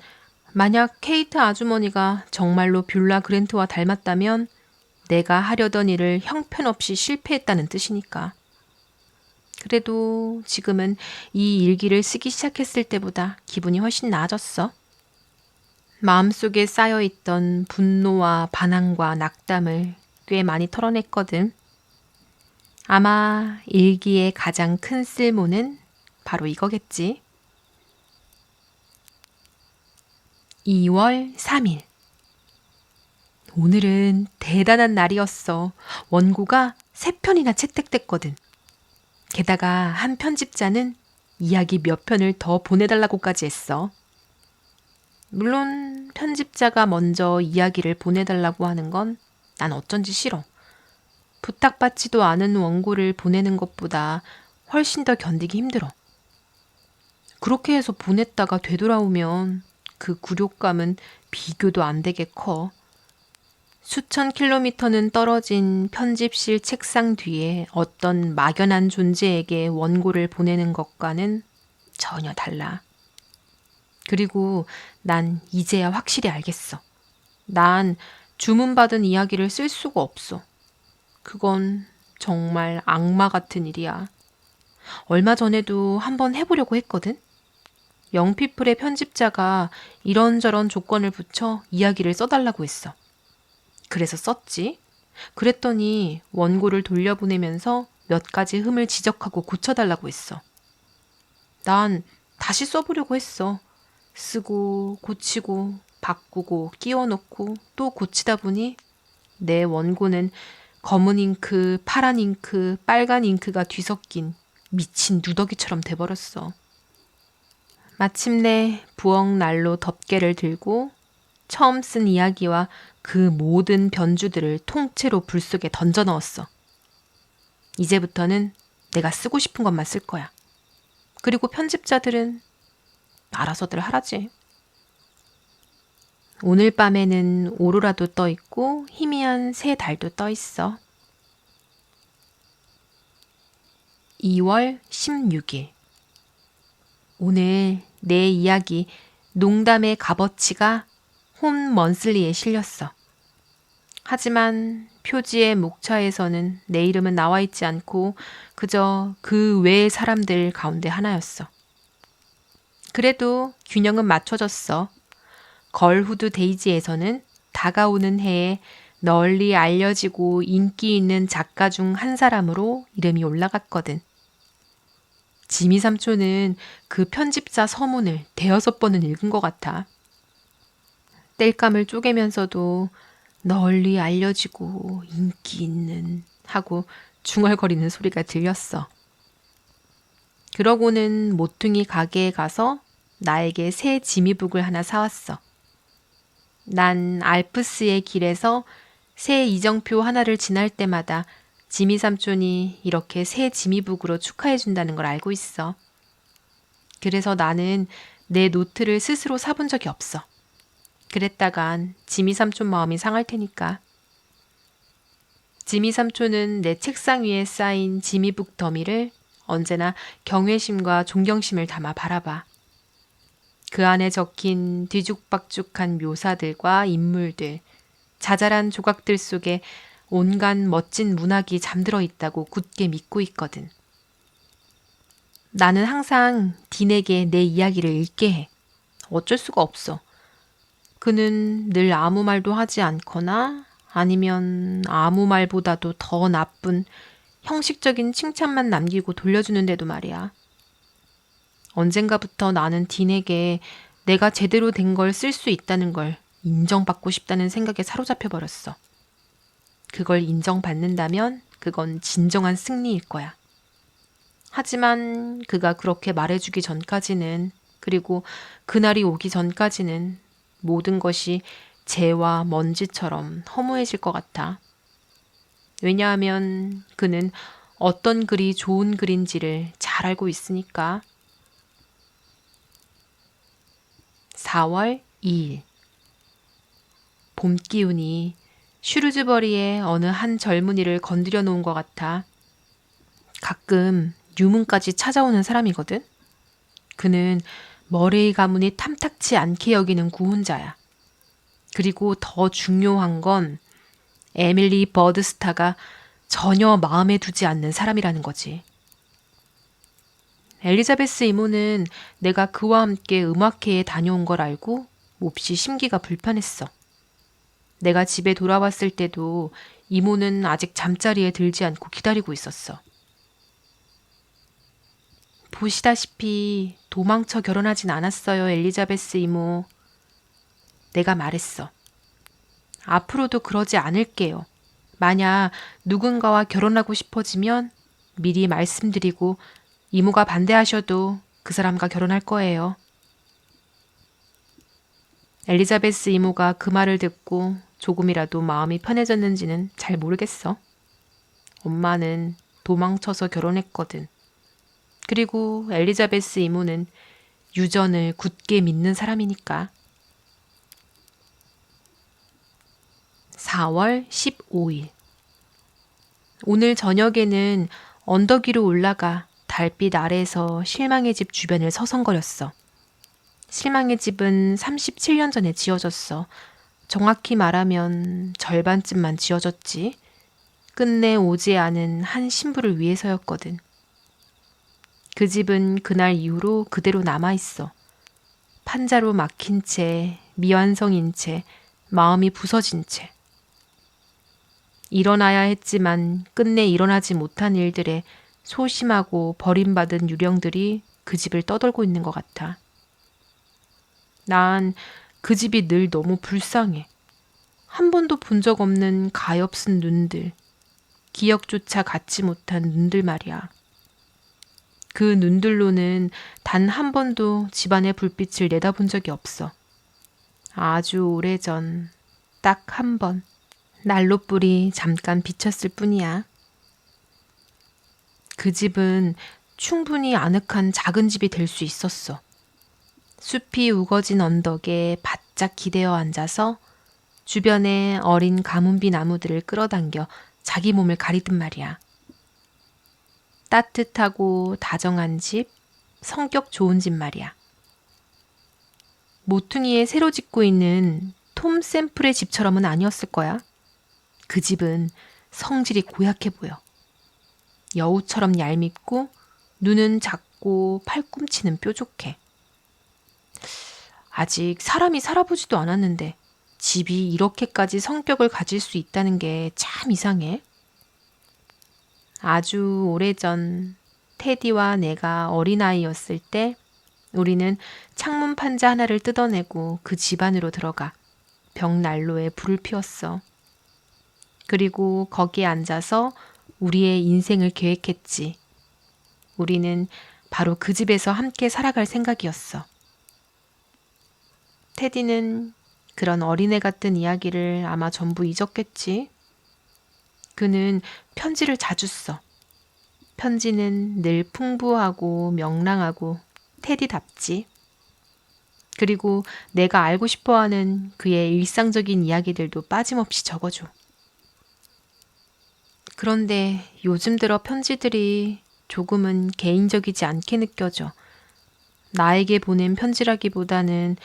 만약 케이트 아주머니가 정말로 뷰라 그랜트와 닮았다면 내가 하려던 일을 형편없이 실패했다는 뜻이니까. 그래도 지금은 이 일기를 쓰기 시작했을 때보다 기분이 훨씬 나아졌어. 마음속에 쌓여있던 분노와 반항과 낙담을 꽤 많이 털어냈거든. 아마 일기의 가장 큰 쓸모는 바로 이거겠지. 2월 3일. 오늘은 대단한 날이었어. 원고가 3편이나 채택됐거든. 게다가 한 편집자는 이야기 몇 편을 더 보내달라고까지 했어. 물론 편집자가 먼저 이야기를 보내달라고 하는 건 난 어쩐지 싫어. 부탁받지도 않은 원고를 보내는 것보다 훨씬 더 견디기 힘들어. 그렇게 해서 보냈다가 되돌아오면 그 굴욕감은 비교도 안 되게 커. 수천 킬로미터는 떨어진 편집실 책상 뒤에 어떤 막연한 존재에게 원고를 보내는 것과는 전혀 달라. 그리고 난 이제야 확실히 알겠어. 난 주문받은 이야기를 쓸 수가 없어. 그건 정말 악마 같은 일이야. 얼마 전에도 한번 해보려고 했거든. 영피플의 편집자가 이런저런 조건을 붙여 이야기를 써달라고 했어. 그래서 썼지. 그랬더니 원고를 돌려보내면서 몇 가지 흠을 지적하고 고쳐달라고 했어. 난 다시 써보려고 했어. 쓰고 고치고 바꾸고 끼워 넣고 또 고치다 보니 내 원고는 검은 잉크, 파란 잉크, 빨간 잉크가 뒤섞인 미친 누더기처럼 돼버렸어. 마침내 부엌 난로 덮개를 들고 처음 쓴 이야기와 그 모든 변주들을 통째로 불 속에 던져 넣었어. 이제부터는 내가 쓰고 싶은 것만 쓸 거야. 그리고 편집자들은 알아서들 하라지. 오늘 밤에는 오로라도 떠 있고 희미한 새 달도 떠 있어. 2월 16일. 오늘 내 이야기 농담의 값어치가 홈 먼슬리에 실렸어. 하지만 표지의 목차에서는 내 이름은 나와 있지 않고 그저 그 외의 사람들 가운데 하나였어. 그래도 균형은 맞춰졌어. 걸후드 데이지에서는 다가오는 해에 널리 알려지고 인기 있는 작가 중 한 사람으로 이름이 올라갔거든. 지미 삼촌은 그 편집자 서문을 대여섯 번은 읽은 것 같아. 땔감을 쪼개면서도 널리 알려지고 인기 있는 하고 중얼거리는 소리가 들렸어. 그러고는 모퉁이 가게에 가서 나에게 새 지미북을 하나 사왔어. 난 알프스의 길에서 새 이정표 하나를 지날 때마다 지미 삼촌이 이렇게 새 지미북으로 축하해준다는 걸 알고 있어. 그래서 나는 내 노트를 스스로 사본 적이 없어. 그랬다간 지미 삼촌 마음이 상할 테니까. 지미 삼촌은 내 책상 위에 쌓인 지미북 더미를 언제나 경외심과 존경심을 담아 바라봐. 그 안에 적힌 뒤죽박죽한 묘사들과 인물들, 자잘한 조각들 속에 온갖 멋진 문학이 잠들어 있다고 굳게 믿고 있거든. 나는 항상 딘에게 내 이야기를 읽게 해. 어쩔 수가 없어. 그는 늘 아무 말도 하지 않거나 아니면 아무 말보다도 더 나쁜 형식적인 칭찬만 남기고 돌려주는데도 말이야. 언젠가부터 나는 딘에게 내가 제대로 된 걸 쓸 수 있다는 걸 인정받고 싶다는 생각에 사로잡혀 버렸어. 그걸 인정받는다면 그건 진정한 승리일 거야. 하지만 그가 그렇게 말해주기 전까지는, 그리고 그날이 오기 전까지는 모든 것이 재와 먼지처럼 허무해질 것 같아. 왜냐하면 그는 어떤 글이 좋은 글인지를 잘 알고 있으니까. 4월 2일. 봄 기운이 슈루즈버리의 어느 한 젊은이를 건드려 놓은 것 같아. 가끔 유문까지 찾아오는 사람이거든. 그는 머레이 가문이 탐탁치 않게 여기는 구혼자야. 그리고 더 중요한 건 에밀리 버드스타가 전혀 마음에 두지 않는 사람이라는 거지. 엘리자베스 이모는 내가 그와 함께 음악회에 다녀온 걸 알고 몹시 심기가 불편했어. 내가 집에 돌아왔을 때도 이모는 아직 잠자리에 들지 않고 기다리고 있었어. 보시다시피 도망쳐 결혼하진 않았어요, 엘리자베스 이모. 내가 말했어. 앞으로도 그러지 않을게요. 만약 누군가와 결혼하고 싶어지면 미리 말씀드리고 이모가 반대하셔도 그 사람과 결혼할 거예요. 엘리자베스 이모가 그 말을 듣고 조금이라도 마음이 편해졌는지는 잘 모르겠어. 엄마는 도망쳐서 결혼했거든. 그리고 엘리자베스 이모는 유전을 굳게 믿는 사람이니까. 4월 15일. 오늘 저녁에는 언덕 위로 올라가 달빛 아래에서 실망의 집 주변을 서성거렸어. 실망의 집은 37년 전에 지어졌어. 정확히 말하면 절반쯤만 지어졌지. 끝내 오지 않은 한 신부를 위해서였거든. 그 집은 그날 이후로 그대로 남아있어. 판자로 막힌 채, 미완성인 채, 마음이 부서진 채. 일어나야 했지만 끝내 일어나지 못한 일들에 소심하고 버림받은 유령들이 그 집을 떠돌고 있는 것 같아. 난 그 집이 늘 너무 불쌍해. 한 번도 본 적 없는 가엾은 눈들, 기억조차 갖지 못한 눈들 말이야. 그 눈들로는 단 한 번도 집안의 불빛을 내다본 적이 없어. 아주 오래전, 딱 한 번, 난로불이 잠깐 비쳤을 뿐이야. 그 집은 충분히 아늑한 작은 집이 될 수 있었어. 숲이 우거진 언덕에 바짝 기대어 앉아서 주변에 어린 가문비 나무들을 끌어당겨 자기 몸을 가리든 말이야. 따뜻하고 다정한 집, 성격 좋은 집 말이야. 모퉁이에 새로 짓고 있는 톰 샘플의 집처럼은 아니었을 거야. 그 집은 성질이 고약해 보여. 여우처럼 얄밉고 눈은 작고 팔꿈치는 뾰족해. 아직 사람이 살아보지도 않았는데 집이 이렇게까지 성격을 가질 수 있다는 게 참 이상해. 아주 오래전 테디와 내가 어린아이였을 때 우리는 창문 판자 하나를 뜯어내고 그 집 안으로 들어가 벽난로에 불을 피웠어. 그리고 거기에 앉아서 우리의 인생을 계획했지. 우리는 바로 그 집에서 함께 살아갈 생각이었어. 테디는 그런 어린애 같은 이야기를 아마 전부 잊었겠지. 그는 편지를 자주 써. 편지는 늘 풍부하고 명랑하고 테디답지. 그리고 내가 알고 싶어하는 그의 일상적인 이야기들도 빠짐없이 적어줘. 그런데 요즘 들어 편지들이 조금은 개인적이지 않게 느껴져. 나에게 보낸 편지라기보다는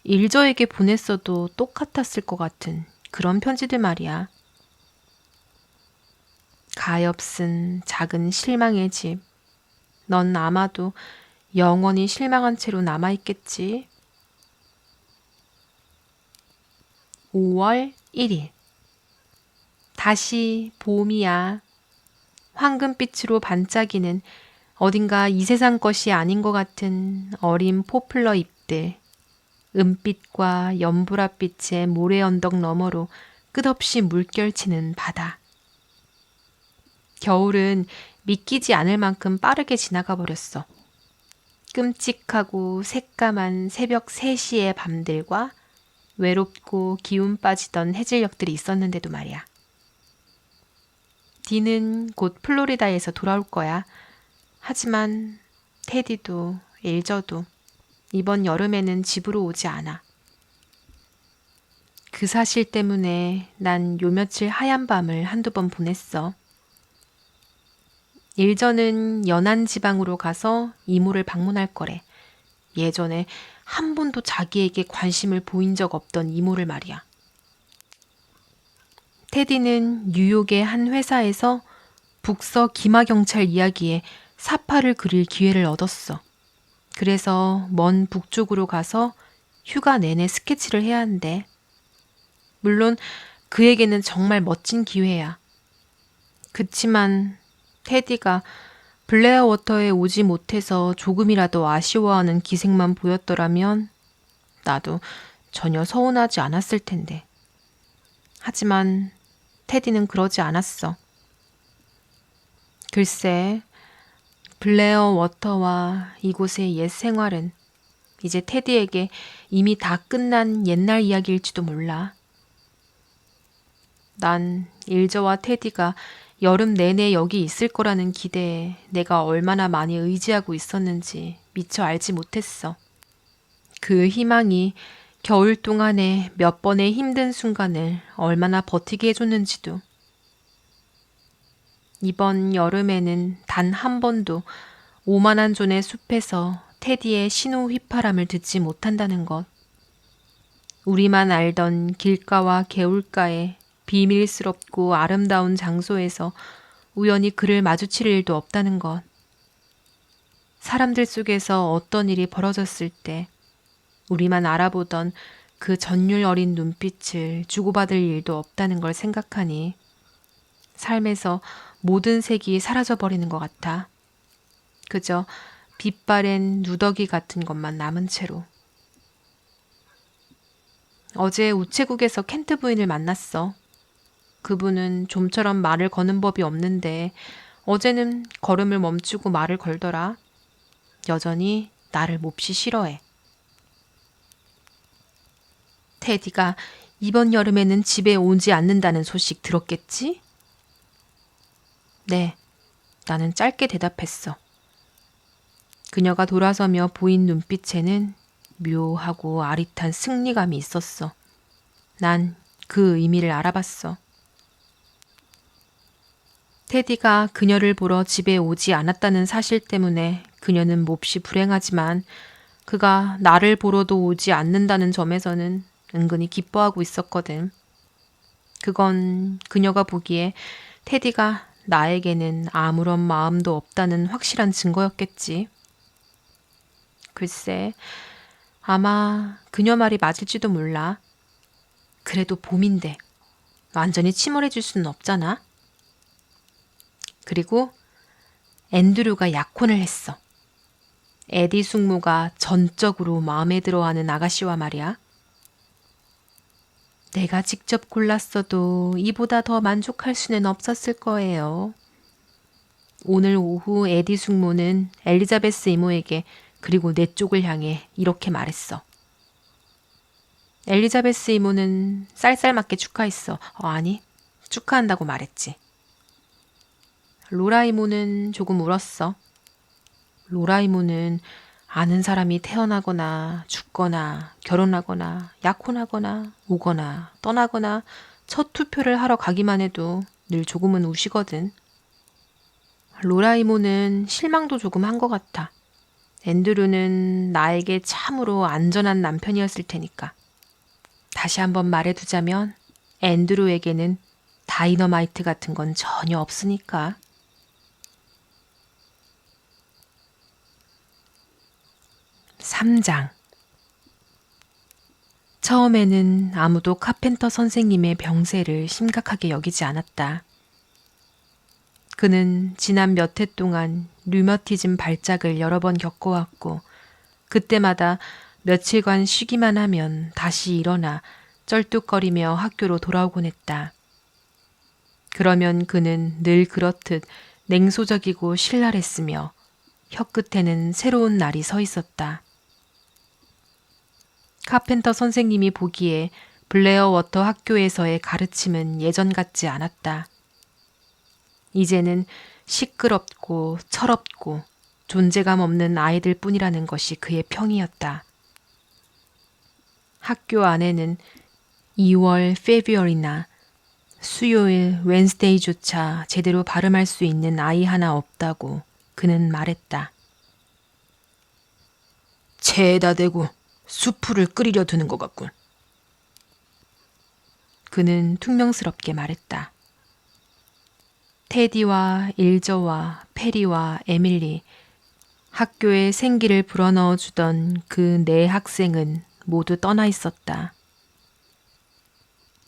일저에게 보냈어도 똑같았을 것 같은 그런 편지들 말이야. 가엾은 작은 실망의 집. 넌 아마도 영원히 실망한 채로 남아있겠지. 5월 1일. 다시 봄이야. 황금빛으로 반짝이는 어딘가 이 세상 것이 아닌 것 같은 어린 포플러 잎들. 은빛과 연보라빛의 모래 언덕 너머로 끝없이 물결치는 바다. 겨울은 믿기지 않을 만큼 빠르게 지나가 버렸어. 끔찍하고 새까만 새벽 3시의 밤들과 외롭고 기운 빠지던 해질녘들이 있었는데도 말이야. 디는 곧 플로리다에서 돌아올 거야. 하지만 테디도 일저도 이번 여름에는 집으로 오지 않아. 그 사실 때문에 난 요 며칠 하얀 밤을 한두 번 보냈어. 일저는 연안 지방으로 가서 이모를 방문할 거래. 예전에 한 번도 자기에게 관심을 보인 적 없던 이모를 말이야. 테디는 뉴욕의 한 회사에서 북서 기마경찰 이야기에 사파를 그릴 기회를 얻었어. 그래서 먼 북쪽으로 가서 휴가 내내 스케치를 해야 한대. 물론 그에게는 정말 멋진 기회야. 그치만 테디가 블레어워터에 오지 못해서 조금이라도 아쉬워하는 기색만 보였더라면 나도 전혀 서운하지 않았을 텐데. 하지만 테디는 그러지 않았어. 글쎄, 블레어워터와 이곳의 옛 생활은 이제 테디에게 이미 다 끝난 옛날 이야기일지도 몰라. 난 일저와 테디가 여름 내내 여기 있을 거라는 기대에 내가 얼마나 많이 의지하고 있었는지 미처 알지 못했어. 그 희망이 겨울 동안에 몇 번의 힘든 순간을 얼마나 버티게 해줬는지도. 이번 여름에는 단 한 번도 오만한 존의 숲에서 테디의 신호 휘파람을 듣지 못한다는 것. 우리만 알던 길가와 개울가의 비밀스럽고 아름다운 장소에서 우연히 그를 마주칠 일도 없다는 것. 사람들 속에서 어떤 일이 벌어졌을 때 우리만 알아보던 그 전율 어린 눈빛을 주고받을 일도 없다는 걸 생각하니 삶에서 모든 색이 사라져버리는 것 같아. 그저 빛바랜 누더기 같은 것만 남은 채로. 어제 우체국에서 켄트 부인을 만났어. 그분은 좀처럼 말을 거는 법이 없는데 어제는 걸음을 멈추고 말을 걸더라. 여전히 나를 몹시 싫어해. 테디가 이번 여름에는 집에 오지 않는다는 소식 들었겠지? 네, 나는 짧게 대답했어. 그녀가 돌아서며 보인 눈빛에는 묘하고 아릿한 승리감이 있었어. 난 그 의미를 알아봤어. 테디가 그녀를 보러 집에 오지 않았다는 사실 때문에 그녀는 몹시 불행하지만 그가 나를 보러도 오지 않는다는 점에서는 은근히 기뻐하고 있었거든. 그건 그녀가 보기에 테디가 나에게는 아무런 마음도 없다는 확실한 증거였겠지. 글쎄, 아마 그녀 말이 맞을지도 몰라. 그래도 봄인데 완전히 침울해질 수는 없잖아. 그리고 앤드류가 약혼을 했어. 에디 숙모가 전적으로 마음에 들어하는 아가씨와 말이야. 내가 직접 골랐어도 이보다 더 만족할 수는 없었을 거예요. 오늘 오후 에디 숙모는 엘리자베스 이모에게 그리고 내 쪽을 향해 이렇게 말했어. 엘리자베스 이모는 쌀쌀맞게 축하했어. 아니, 축하한다고 말했지. 로라 이모는 조금 울었어. 로라 이모는 아는 사람이 태어나거나 죽거나 결혼하거나 약혼하거나 오거나 떠나거나 첫 투표를 하러 가기만 해도 늘 조금은 우시거든. 로라 이모는 실망도 조금 한 것 같아. 앤드류는 나에게 참으로 안전한 남편이었을 테니까. 다시 한번 말해두자면 앤드류에게는 다이너마이트 같은 건 전혀 없으니까. 3장. 처음에는 아무도 카펜터 선생님의 병세를 심각하게 여기지 않았다. 그는 지난 몇 해 동안 류머티즘 발작을 여러 번 겪어왔고 그때마다 며칠간 쉬기만 하면 다시 일어나 쩔뚝거리며 학교로 돌아오곤 했다. 그러면 그는 늘 그렇듯 냉소적이고 신랄했으며 혀끝에는 새로운 날이 서 있었다. 카펜터 선생님이 보기에 블레어워터 학교에서의 가르침은 예전 같지 않았다. 이제는 시끄럽고 철없고 존재감 없는 아이들 뿐이라는 것이 그의 평이었다. 학교 안에는 2월 페브리얼이나 수요일 웬스데이조차 제대로 발음할 수 있는 아이 하나 없다고 그는 말했다. 체에다 대고 수프를 끓이려 드는 것 같군. 그는 퉁명스럽게 말했다. 테디와 일저와 페리와 에밀리, 학교에 생기를 불어넣어 주던 그 네 학생은 모두 떠나 있었다.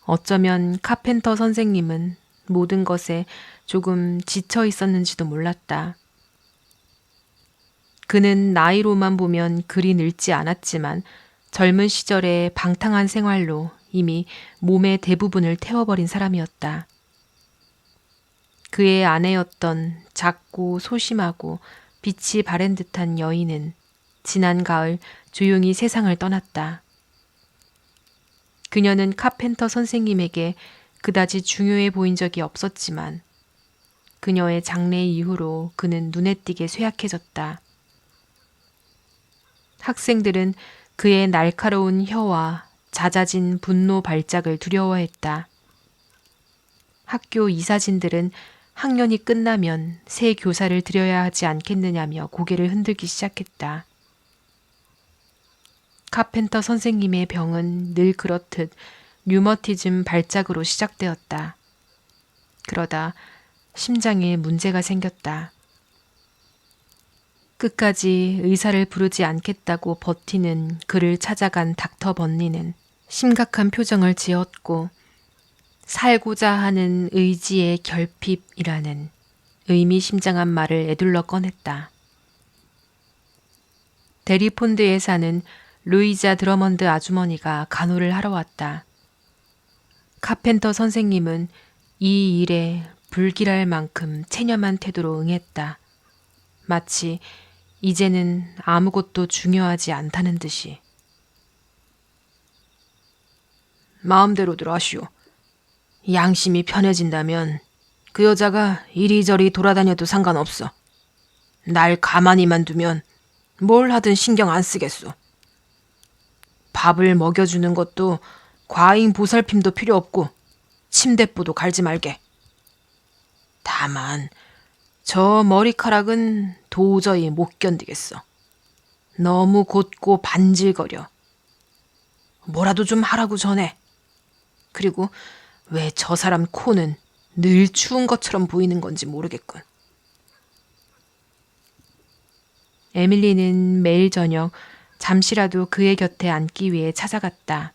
어쩌면 카펜터 선생님은 모든 것에 조금 지쳐 있었는지도 몰랐다. 그는 나이로만 보면 그리 늙지 않았지만 젊은 시절의 방탕한 생활로 이미 몸의 대부분을 태워버린 사람이었다. 그의 아내였던 작고 소심하고 빛이 바랜 듯한 여인은 지난 가을 조용히 세상을 떠났다. 그녀는 카펜터 선생님에게 그다지 중요해 보인 적이 없었지만 그녀의 장래 이후로 그는 눈에 띄게 쇠약해졌다. 학생들은 그의 날카로운 혀와 잦아진 분노 발작을 두려워했다. 학교 이사진들은 학년이 끝나면 새 교사를 들여야 하지 않겠느냐며 고개를 흔들기 시작했다. 카펜터 선생님의 병은 늘 그렇듯 류머티즘 발작으로 시작되었다. 그러다 심장에 문제가 생겼다. 끝까지 의사를 부르지 않겠다고 버티는 그를 찾아간 닥터 번니는 심각한 표정을 지었고 살고자 하는 의지의 결핍이라는 의미심장한 말을 에둘러 꺼냈다. 데리폰드에 사는 루이자 드러먼드 아주머니가 간호를 하러 왔다. 카펜터 선생님은 이 일에 불길할 만큼 체념한 태도로 응했다. 마치 이제는 아무것도 중요하지 않다는 듯이. 마음대로들 하시오. 양심이 편해진다면 그 여자가 이리저리 돌아다녀도 상관없어. 날 가만히만 두면 뭘 하든 신경 안 쓰겠소. 밥을 먹여주는 것도 과잉 보살핌도 필요 없고 침대보도 갈지 말게. 다만 저 머리카락은 도저히 못 견디겠어. 너무 곧고 반질거려. 뭐라도 좀 하라고 전해. 그리고 왜 저 사람 코는 늘 추운 것처럼 보이는 건지 모르겠군. 에밀리는 매일 저녁 잠시라도 그의 곁에 앉기 위해 찾아갔다.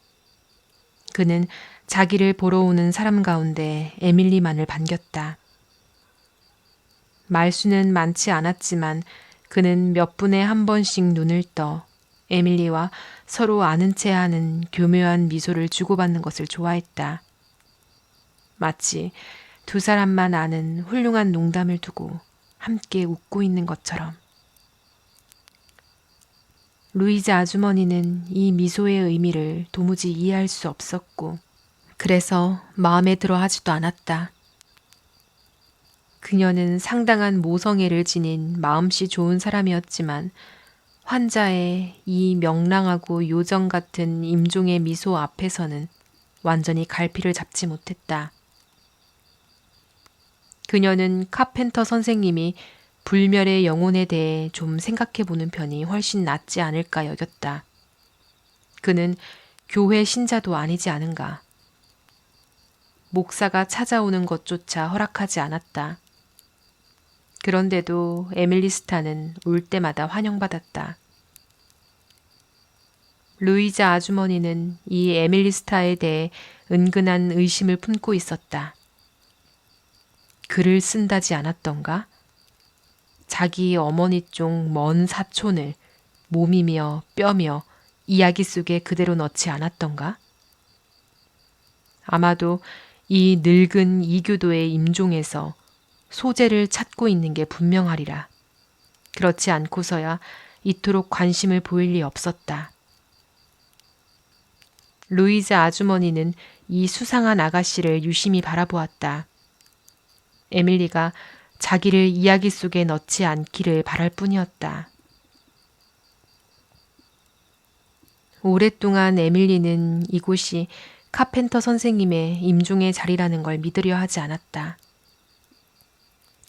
그는 자기를 보러 오는 사람 가운데 에밀리만을 반겼다. 말수는 많지 않았지만 그는 몇 분에 한 번씩 눈을 떠 에밀리와 서로 아는 체 하는 교묘한 미소를 주고받는 것을 좋아했다. 마치 두 사람만 아는 훌륭한 농담을 두고 함께 웃고 있는 것처럼. 루이자 아주머니는 이 미소의 의미를 도무지 이해할 수 없었고 그래서 마음에 들어 하지도 않았다. 그녀는 상당한 모성애를 지닌 마음씨 좋은 사람이었지만 환자의 이 명랑하고 요정 같은 임종의 미소 앞에서는 완전히 갈피를 잡지 못했다. 그녀는 카펜터 선생님이 불멸의 영혼에 대해 좀 생각해보는 편이 훨씬 낫지 않을까 여겼다. 그는 교회 신자도 아니지 않은가. 목사가 찾아오는 것조차 허락하지 않았다. 그런데도 에밀리스타는 올 때마다 환영받았다. 루이자 아주머니는 이 에밀리스타에 대해 은근한 의심을 품고 있었다. 글을 쓴다지 않았던가? 자기 어머니 쪽 먼 사촌을 몸이며 뼈며 이야기 속에 그대로 넣지 않았던가? 아마도 이 늙은 이교도의 임종에서 소재를 찾고 있는 게 분명하리라. 그렇지 않고서야 이토록 관심을 보일 리 없었다. 루이자 아주머니는 이 수상한 아가씨를 유심히 바라보았다. 에밀리가 자기를 이야기 속에 넣지 않기를 바랄 뿐이었다. 오랫동안 에밀리는 이곳이 카펜터 선생님의 임종의 자리라는 걸 믿으려 하지 않았다.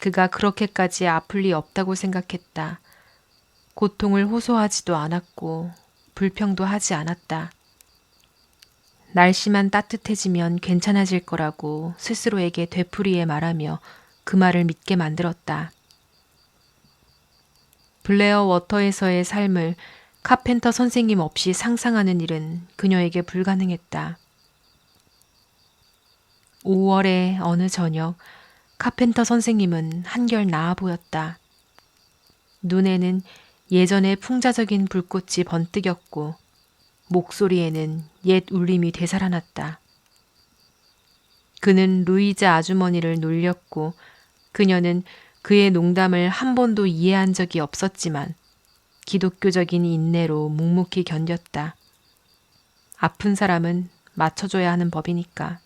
그가 그렇게까지 아플 리 없다고 생각했다. 고통을 호소하지도 않았고 불평도 하지 않았다. 날씨만 따뜻해지면 괜찮아질 거라고 스스로에게 되풀이해 말하며 그 말을 믿게 만들었다. 블레어 워터에서의 삶을 카펜터 선생님 없이 상상하는 일은 그녀에게 불가능했다. 5월의 어느 저녁 카펜터 선생님은 한결 나아 보였다. 눈에는 예전의 풍자적인 불꽃이 번뜩였고 목소리에는 옛 울림이 되살아났다. 그는 루이자 아주머니를 놀렸고 그녀는 그의 농담을 한 번도 이해한 적이 없었지만 기독교적인 인내로 묵묵히 견뎠다. 아픈 사람은 맞춰줘야 하는 법이니까.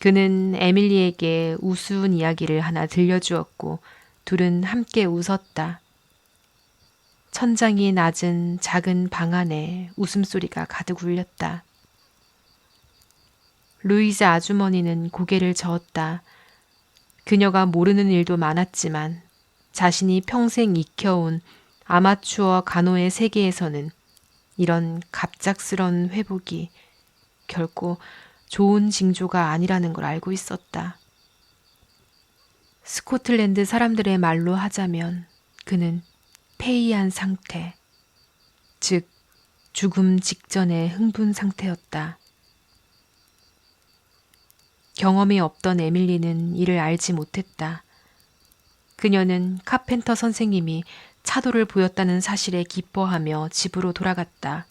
그는 에밀리에게 우스운 이야기를 하나 들려주었고 둘은 함께 웃었다. 천장이 낮은 작은 방 안에 웃음소리가 가득 울렸다. 루이자 아주머니는 고개를 저었다. 그녀가 모르는 일도 많았지만 자신이 평생 익혀온 아마추어 간호의 세계에서는 이런 갑작스런 회복이 결코 좋은 징조가 아니라는 걸 알고 있었다. 스코틀랜드 사람들의 말로 하자면 그는 폐이한 상태, 즉 죽음 직전의 흥분 상태였다. 경험이 없던 에밀리는 이를 알지 못했다. 그녀는 카펜터 선생님이 차도를 보였다는 사실에 기뻐하며 집으로 돌아갔다.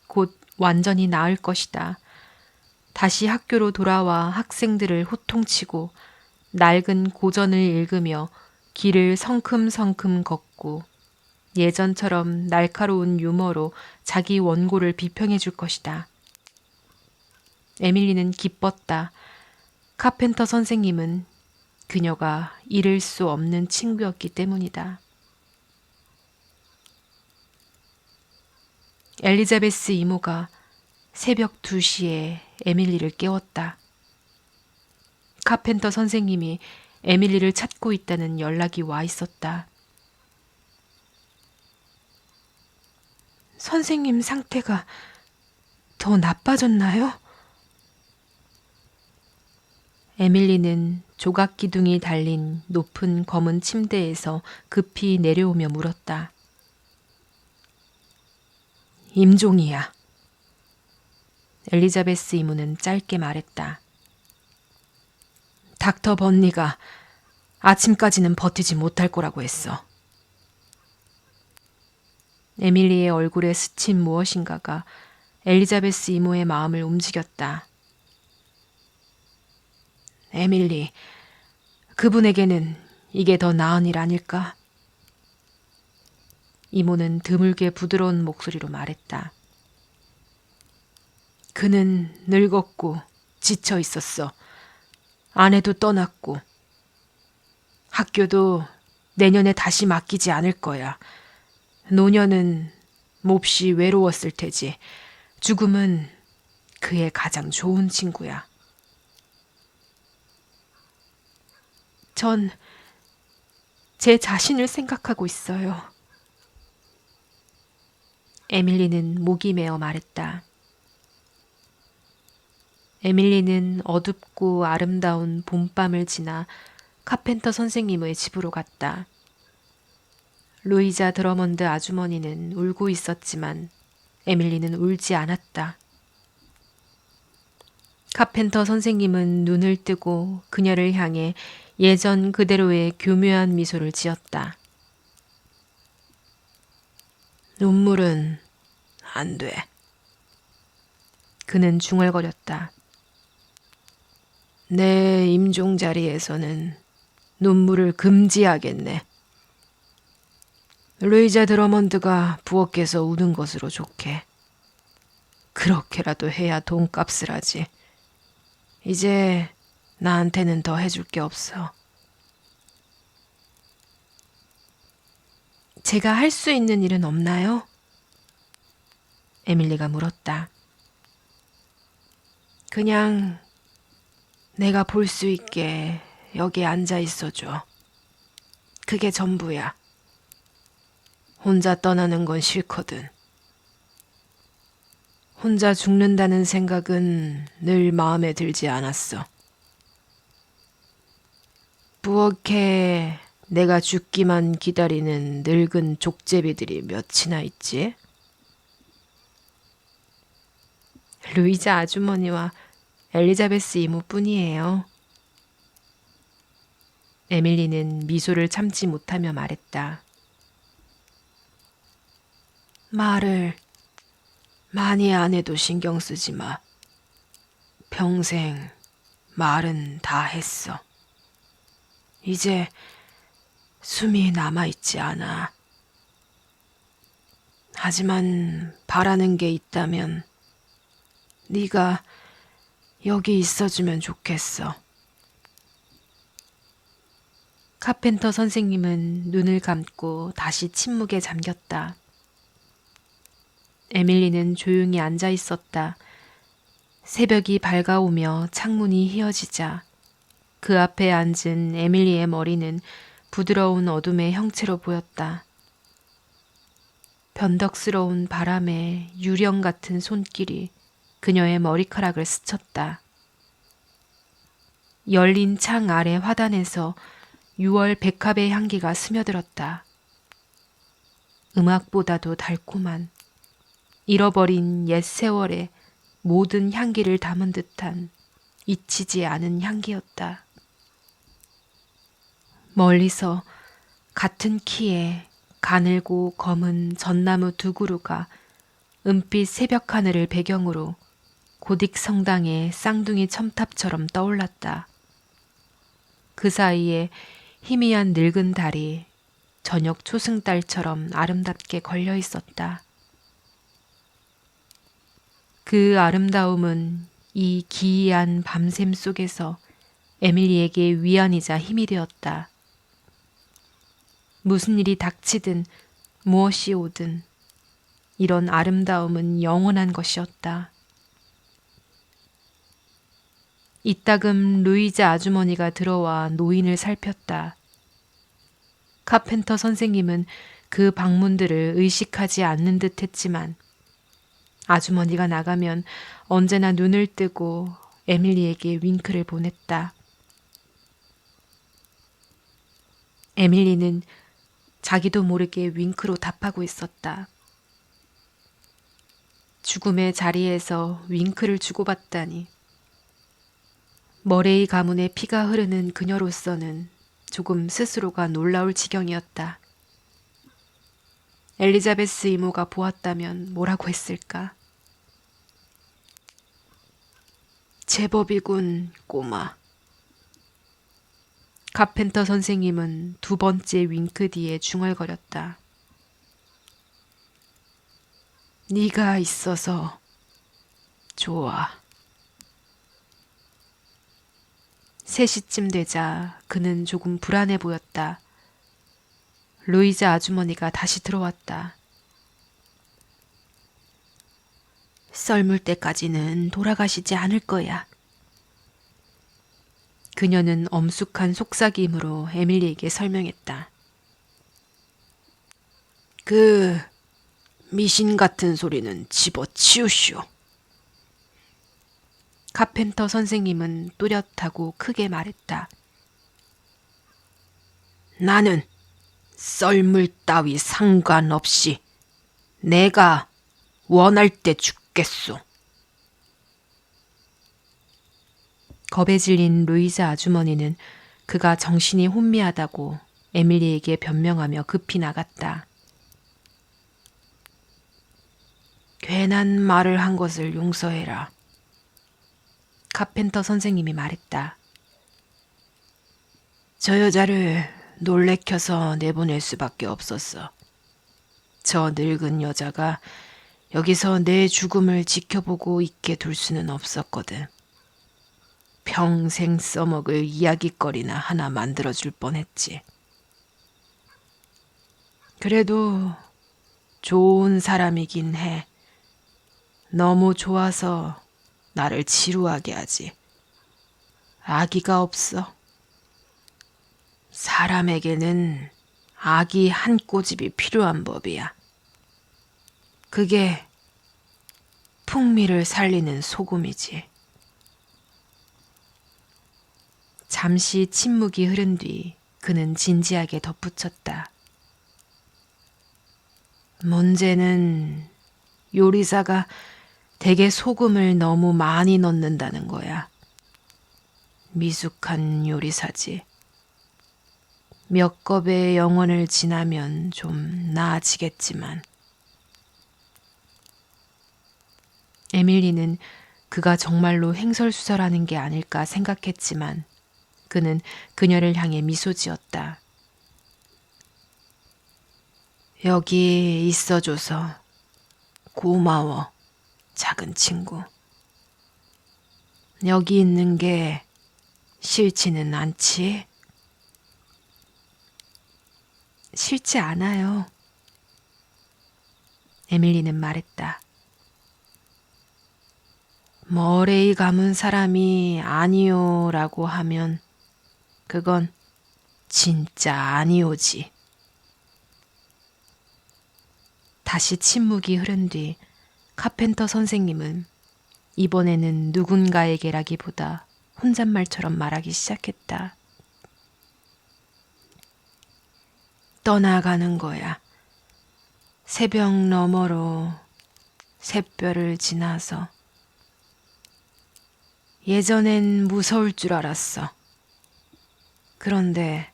곧 완전히 나을 것이다. 다시 학교로 돌아와 학생들을 호통치고 낡은 고전을 읽으며 길을 성큼성큼 걷고 예전처럼 날카로운 유머로 자기 원고를 비평해 줄 것이다. 에밀리는 기뻤다. 카펜터 선생님은 그녀가 잃을 수 없는 친구였기 때문이다. 엘리자베스 이모가 새벽 2시에 에밀리를 깨웠다. 카펜터 선생님이 에밀리를 찾고 있다는 연락이 와 있었다. 선생님 상태가 더 나빠졌나요? 에밀리는 조각 기둥이 달린 높은 검은 침대에서 급히 내려오며 물었다. 임종이야. 엘리자베스 이모는 짧게 말했다. 닥터 번니가 아침까지는 버티지 못할 거라고 했어. 에밀리의 얼굴에 스친 무엇인가가 엘리자베스 이모의 마음을 움직였다. 에밀리, 그분에게는 이게 더 나은 일 아닐까? 이모는 드물게 부드러운 목소리로 말했다. 그는 늙었고 지쳐 있었어. 아내도 떠났고 학교도 내년에 다시 맡기지 않을 거야. 노년은 몹시 외로웠을 테지. 죽음은 그의 가장 좋은 친구야. 전 제 자신을 생각하고 있어요. 에밀리는 목이 메어 말했다. 에밀리는 어둡고 아름다운 봄밤을 지나 카펜터 선생님의 집으로 갔다. 루이자 드러먼드 아주머니는 울고 있었지만 에밀리는 울지 않았다. 카펜터 선생님은 눈을 뜨고 그녀를 향해 예전 그대로의 교묘한 미소를 지었다. 눈물은 안 돼. 그는 중얼거렸다. 내 임종 자리에서는 눈물을 금지하겠네. 루이자 드러먼드가 부엌에서 우는 것으로 좋게. 그렇게라도 해야 돈값을 하지. 이제 나한테는 더 해줄 게 없어. 제가 할 수 있는 일은 없나요? 에밀리가 물었다. 그냥 내가 볼 수 있게 여기 앉아 있어줘. 그게 전부야. 혼자 떠나는 건 싫거든. 혼자 죽는다는 생각은 늘 마음에 들지 않았어. 부엌에 내가 죽기만 기다리는 늙은 족제비들이 몇이나 있지? 루이자 아주머니와 엘리자베스 이모뿐이에요. 에밀리는 미소를 참지 못하며 말했다. 말을 많이 안 해도 신경 쓰지 마. 평생 말은 다 했어. 이제 숨이 남아있지 않아. 하지만 바라는 게 있다면 네가 여기 있어주면 좋겠어. 카펜터 선생님은 눈을 감고 다시 침묵에 잠겼다. 에밀리는 조용히 앉아 있었다. 새벽이 밝아오며 창문이 휘어지자 그 앞에 앉은 에밀리의 머리는 부드러운 어둠의 형체로 보였다. 변덕스러운 바람에 유령 같은 손길이 그녀의 머리카락을 스쳤다. 열린 창 아래 화단에서 6월 백합의 향기가 스며들었다. 음악보다도 달콤한 잃어버린 옛 세월의 모든 향기를 담은 듯한 잊히지 않은 향기였다. 멀리서 같은 키에 가늘고 검은 전나무 두 그루가 은빛 새벽 하늘을 배경으로 고딕 성당의 쌍둥이 첨탑처럼 떠올랐다. 그 사이에 희미한 늙은 달이 저녁 초승달처럼 아름답게 걸려 있었다. 그 아름다움은 이 기이한 밤샘 속에서 에밀리에게 위안이자 힘이 되었다. 무슨 일이 닥치든 무엇이 오든 이런 아름다움은 영원한 것이었다. 이따금 루이자 아주머니가 들어와 노인을 살폈다. 카펜터 선생님은 그 방문들을 의식하지 않는 듯 했지만 아주머니가 나가면 언제나 눈을 뜨고 에밀리에게 윙크를 보냈다. 에밀리는 자기도 모르게 윙크로 답하고 있었다. 죽음의 자리에서 윙크를 주고받다니. 머레이 가문의 피가 흐르는 그녀로서는 조금 스스로가 놀라울 지경이었다. 엘리자베스 이모가 보았다면 뭐라고 했을까? 제법이군, 꼬마. 카펜터 선생님은 두 번째 윙크 뒤에 중얼거렸다. 네가 있어서 좋아. 3시쯤 되자 그는 조금 불안해 보였다. 루이자 아주머니가 다시 들어왔다. 썰물 때까지는 돌아가시지 않을 거야. 그녀는 엄숙한 속삭임으로 에밀리에게 설명했다. 그 미신 같은 소리는 집어치우시오. 카펜터 선생님은 또렷하고 크게 말했다. 나는 썰물 따위 상관없이 내가 원할 때 죽겠소. 겁에 질린 루이자 아주머니는 그가 정신이 혼미하다고 에밀리에게 변명하며 급히 나갔다. 괜한 말을 한 것을 용서해라. 카펜터 선생님이 말했다. 저 여자를 놀래켜서 내보낼 수밖에 없었어. 저 늙은 여자가 여기서 내 죽음을 지켜보고 있게 둘 수는 없었거든. 평생 써먹을 이야깃거리나 하나 만들어줄 뻔했지. 그래도 좋은 사람이긴 해. 너무 좋아서 나를 지루하게 하지. 아기가 없어. 사람에게는 아기 한 꼬집이 필요한 법이야. 그게 풍미를 살리는 소금이지. 잠시 침묵이 흐른 뒤 그는 진지하게 덧붙였다. 문제는 요리사가 대개 소금을 너무 많이 넣는다는 거야. 미숙한 요리사지. 몇 겁의 영혼을 지나면 좀 나아지겠지만. 에밀리는 그가 정말로 횡설수설하는 게 아닐까 생각했지만 그는 그녀를 향해 미소 지었다. 여기 있어줘서 고마워, 작은 친구. 여기 있는 게 싫지는 않지? 싫지 않아요. 에밀리는 말했다. 머레이 감은 사람이 아니오라고 하면 그건 진짜 아니오지. 다시 침묵이 흐른 뒤 카펜터 선생님은 이번에는 누군가에게라기보다 혼잣말처럼 말하기 시작했다. 떠나가는 거야. 새벽 너머로 샛별을 지나서. 예전엔 무서울 줄 알았어. 그런데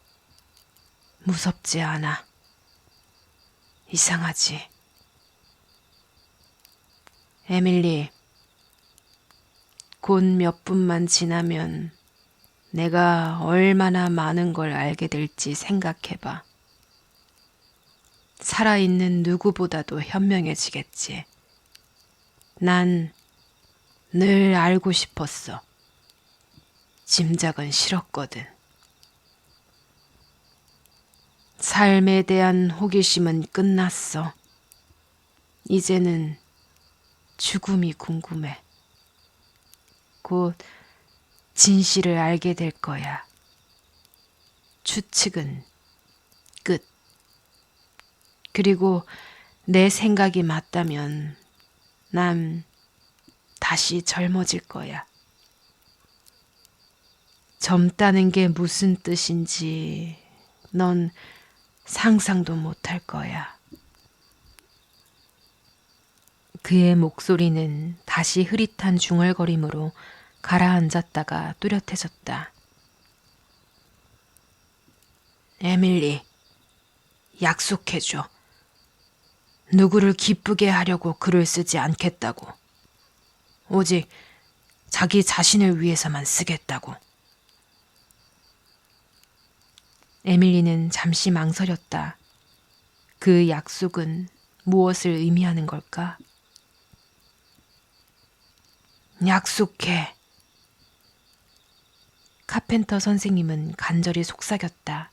무섭지 않아. 이상하지. 에밀리, 곧 몇 분만 지나면 내가 얼마나 많은 걸 알게 될지 생각해봐. 살아있는 누구보다도 현명해지겠지. 난 늘 알고 싶었어. 짐작은 싫었거든. 삶에 대한 호기심은 끝났어. 이제는 죽음이 궁금해. 곧 진실을 알게 될 거야. 추측은 끝. 그리고 내 생각이 맞다면 난 다시 젊어질 거야. 젊다는 게 무슨 뜻인지 넌 상상도 못할 거야. 그의 목소리는 다시 흐릿한 중얼거림으로 가라앉았다가 뚜렷해졌다. 에밀리, 약속해줘. 누구를 기쁘게 하려고 글을 쓰지 않겠다고. 오직 자기 자신을 위해서만 쓰겠다고. 에밀리는 잠시 망설였다. 그 약속은 무엇을 의미하는 걸까? 약속해. 카펜터 선생님은 간절히 속삭였다.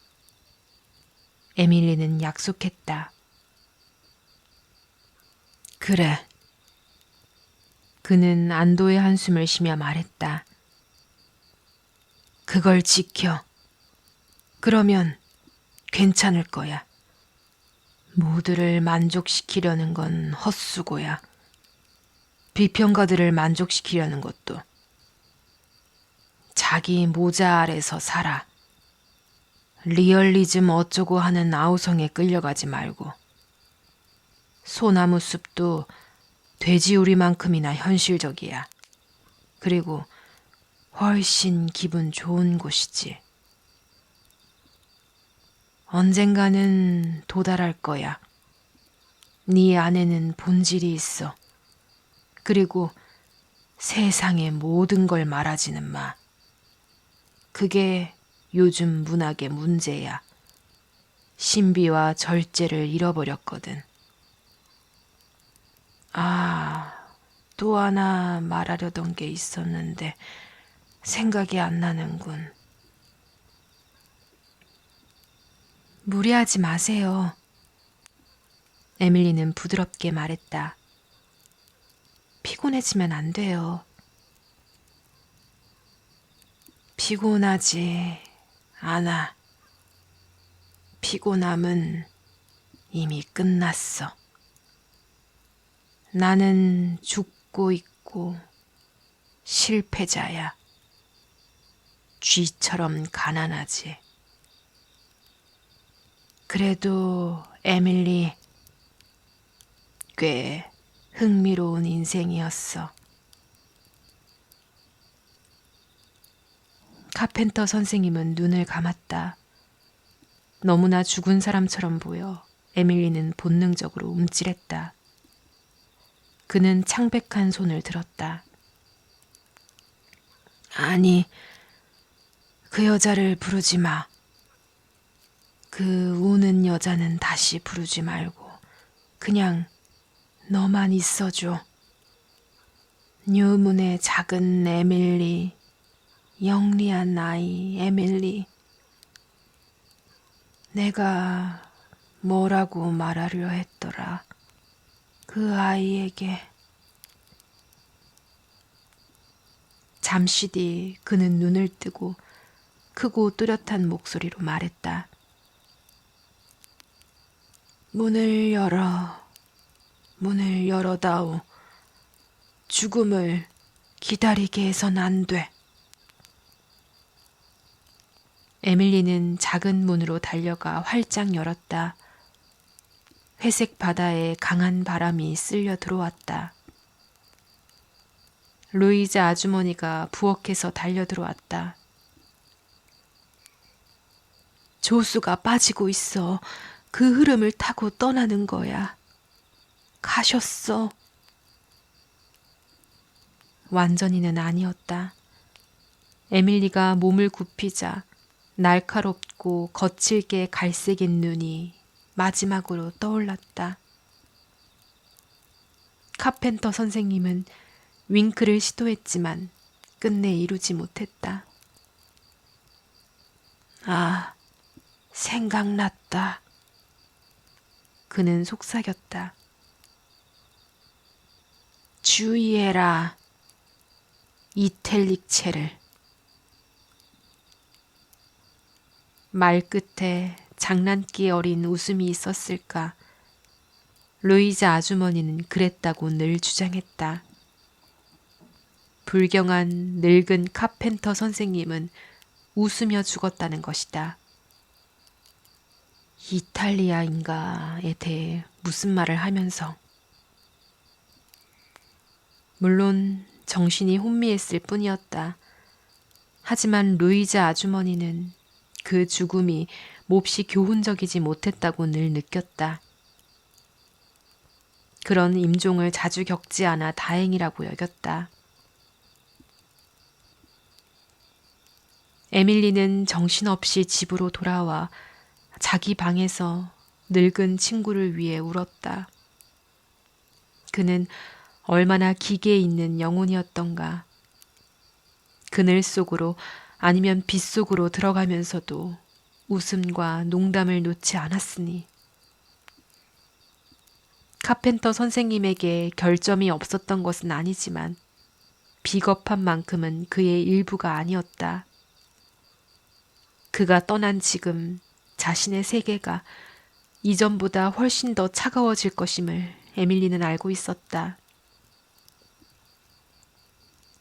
에밀리는 약속했다. 그래. 그는 안도의 한숨을 쉬며 말했다. 그걸 지켜. 그러면 괜찮을 거야. 모두를 만족시키려는 건 헛수고야. 비평가들을 만족시키려는 것도. 자기 모자 아래서 살아. 리얼리즘 어쩌고 하는 아우성에 끌려가지 말고. 소나무 숲도 돼지우리만큼이나 현실적이야. 그리고 훨씬 기분 좋은 곳이지. 언젠가는 도달할 거야. 네 안에는 본질이 있어. 그리고 세상의 모든 걸 말하지는 마. 그게 요즘 문학의 문제야. 신비와 절제를 잃어버렸거든. 또 하나 말하려던 게 있었는데 생각이 안 나는군. 무리하지 마세요. 에밀리는 부드럽게 말했다. 피곤해지면 안 돼요. 피곤하지 않아. 피곤함은 이미 끝났어. 나는 죽고 있고 실패자야. 쥐처럼 가난하지. 그래도 에밀리, 꽤 흥미로운 인생이었어. 카펜터 선생님은 눈을 감았다. 너무나 죽은 사람처럼 보여 에밀리는 본능적으로 움찔했다. 그는 창백한 손을 들었다. 아니, 그 여자를 부르지 마. 그 우는 여자는 다시 부르지 말고 그냥 너만 있어줘. 유문의 작은 에밀리, 영리한 아이 에밀리. 내가 뭐라고 말하려 했더라. 그 아이에게. 잠시 뒤 그는 눈을 뜨고 크고 뚜렷한 목소리로 말했다. 문을 열어. 문을 열어다오. 죽음을 기다리게 해선 안 돼. 에밀리는 작은 문으로 달려가 활짝 열었다. 회색 바다에 강한 바람이 쓸려 들어왔다. 루이자 아주머니가 부엌에서 달려 들어왔다. 조수가 빠지고 있어. 그 흐름을 타고 떠나는 거야. 가셨어. 완전히는 아니었다. 에밀리가 몸을 굽히자 날카롭고 거칠게 갈색인 눈이 마지막으로 떠올랐다. 카펜터 선생님은 윙크를 시도했지만 끝내 이루지 못했다. 아, 생각났다. 그는 속삭였다. 주의해라. 이텔릭체를. 말끝에 장난기 어린 웃음이 있었을까. 루이자 아주머니는 그랬다고 늘 주장했다. 불경한 늙은 카펜터 선생님은 웃으며 죽었다는 것이다. 이탈리아인가에 대해 무슨 말을 하면서. 물론 정신이 혼미했을 뿐이었다. 하지만 루이자 아주머니는 그 죽음이 몹시 교훈적이지 못했다고 늘 느꼈다. 그런 임종을 자주 겪지 않아 다행이라고 여겼다. 에밀리는 정신없이 집으로 돌아와 자기 방에서 늙은 친구를 위해 울었다. 그는 얼마나 기계에 있는 영혼이었던가. 그늘 속으로 아니면 빛 속으로 들어가면서도 웃음과 농담을 놓지 않았으니. 카펜터 선생님에게 결점이 없었던 것은 아니지만 비겁한 만큼은 그의 일부가 아니었다. 그가 떠난 지금 자신의 세계가 이전보다 훨씬 더 차가워질 것임을 에밀리는 알고 있었다.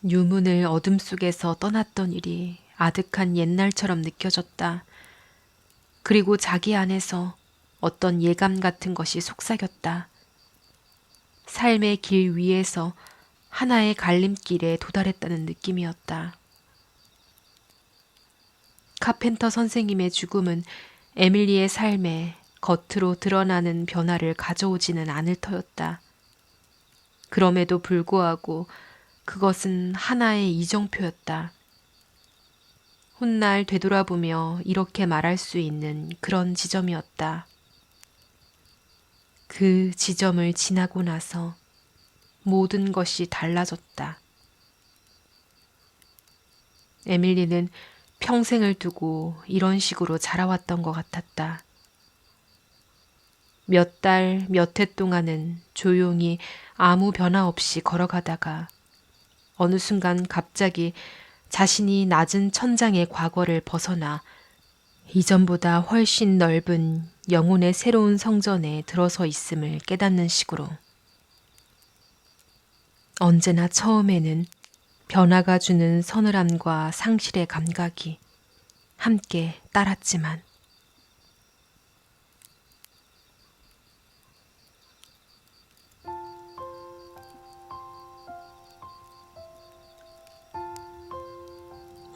유문을 어둠 속에서 떠났던 일이 아득한 옛날처럼 느껴졌다. 그리고 자기 안에서 어떤 예감 같은 것이 속삭였다. 삶의 길 위에서 하나의 갈림길에 도달했다는 느낌이었다. 카펜터 선생님의 죽음은 에밀리의 삶에 겉으로 드러나는 변화를 가져오지는 않을 터였다. 그럼에도 불구하고 그것은 하나의 이정표였다. 훗날 되돌아보며 이렇게 말할 수 있는 그런 지점이었다. 그 지점을 지나고 나서 모든 것이 달라졌다. 에밀리는 평생을 두고 이런 식으로 자라왔던 것 같았다. 몇 달, 몇 해 동안은 조용히 아무 변화 없이 걸어가다가 어느 순간 갑자기 자신이 낮은 천장의 과거를 벗어나 이전보다 훨씬 넓은 영혼의 새로운 성전에 들어서 있음을 깨닫는 식으로. 언제나 처음에는 변화가 주는 서늘함과 상실의 감각이 함께 따랐지만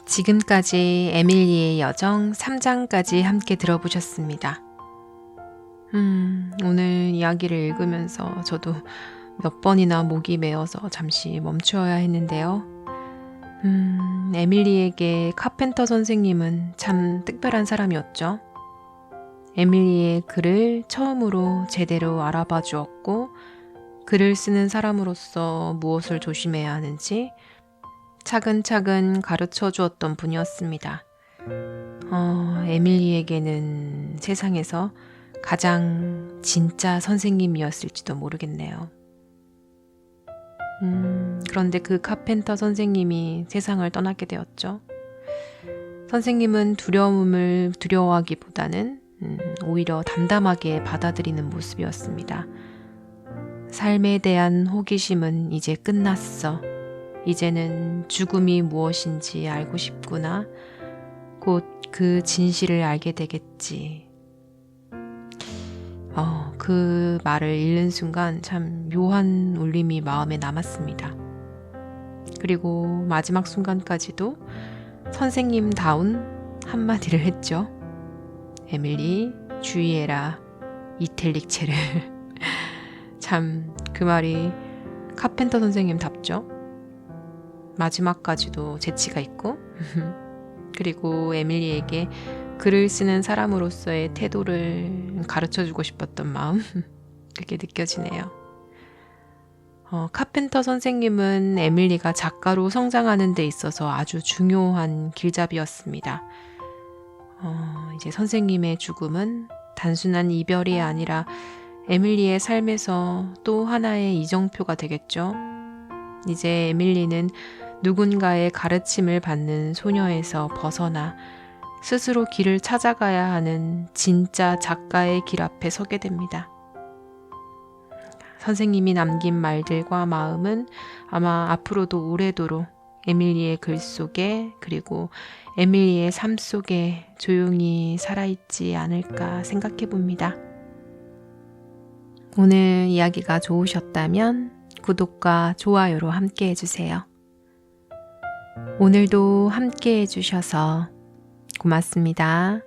지금까지 에밀리의 여정 3장까지 함께 들어보셨습니다. 오늘 이야기를 읽으면서 저도 몇 번이나 목이 메어서 잠시 멈추어야 했는데요. 에밀리에게 카펜터 선생님은 참 특별한 사람이었죠. 에밀리의 글을 처음으로 제대로 알아봐 주었고, 글을 쓰는 사람으로서 무엇을 조심해야 하는지 차근차근 가르쳐 주었던 분이었습니다. 에밀리에게는 세상에서 가장 진짜 선생님이었을지도 모르겠네요. 그런데 그 카펜터 선생님이 세상을 떠나게 되었죠. 선생님은 두려움을 두려워하기보다는 오히려 담담하게 받아들이는 모습이었습니다. 삶에 대한 호기심은 이제 끝났어. 이제는 죽음이 무엇인지 알고 싶구나. 곧 그 진실을 알게 되겠지. 그 말을 읽는 순간 참 묘한 울림이 마음에 남았습니다. 그리고 마지막 순간까지도 선생님다운 한마디를 했죠. 에밀리, 주의해라. 이텔릭체를. 참 그 말이 카펜터 선생님답죠. 마지막까지도 재치가 있고 그리고 에밀리에게 글을 쓰는 사람으로서의 태도를 가르쳐주고 싶었던 마음 그게 느껴지네요. 카펜터 선생님은 에밀리가 작가로 성장하는 데 있어서 아주 중요한 길잡이였습니다. 이제 선생님의 죽음은 단순한 이별이 아니라 에밀리의 삶에서 또 하나의 이정표가 되겠죠. 이제 에밀리는 누군가의 가르침을 받는 소녀에서 벗어나 스스로 길을 찾아가야 하는 진짜 작가의 길 앞에 서게 됩니다. 선생님이 남긴 말들과 마음은 아마 앞으로도 오래도록 에밀리의 글 속에 그리고 에밀리의 삶 속에 조용히 살아있지 않을까 생각해 봅니다. 오늘 이야기가 좋으셨다면 구독과 좋아요로 함께 해주세요. 오늘도 함께 해주셔서 고맙습니다.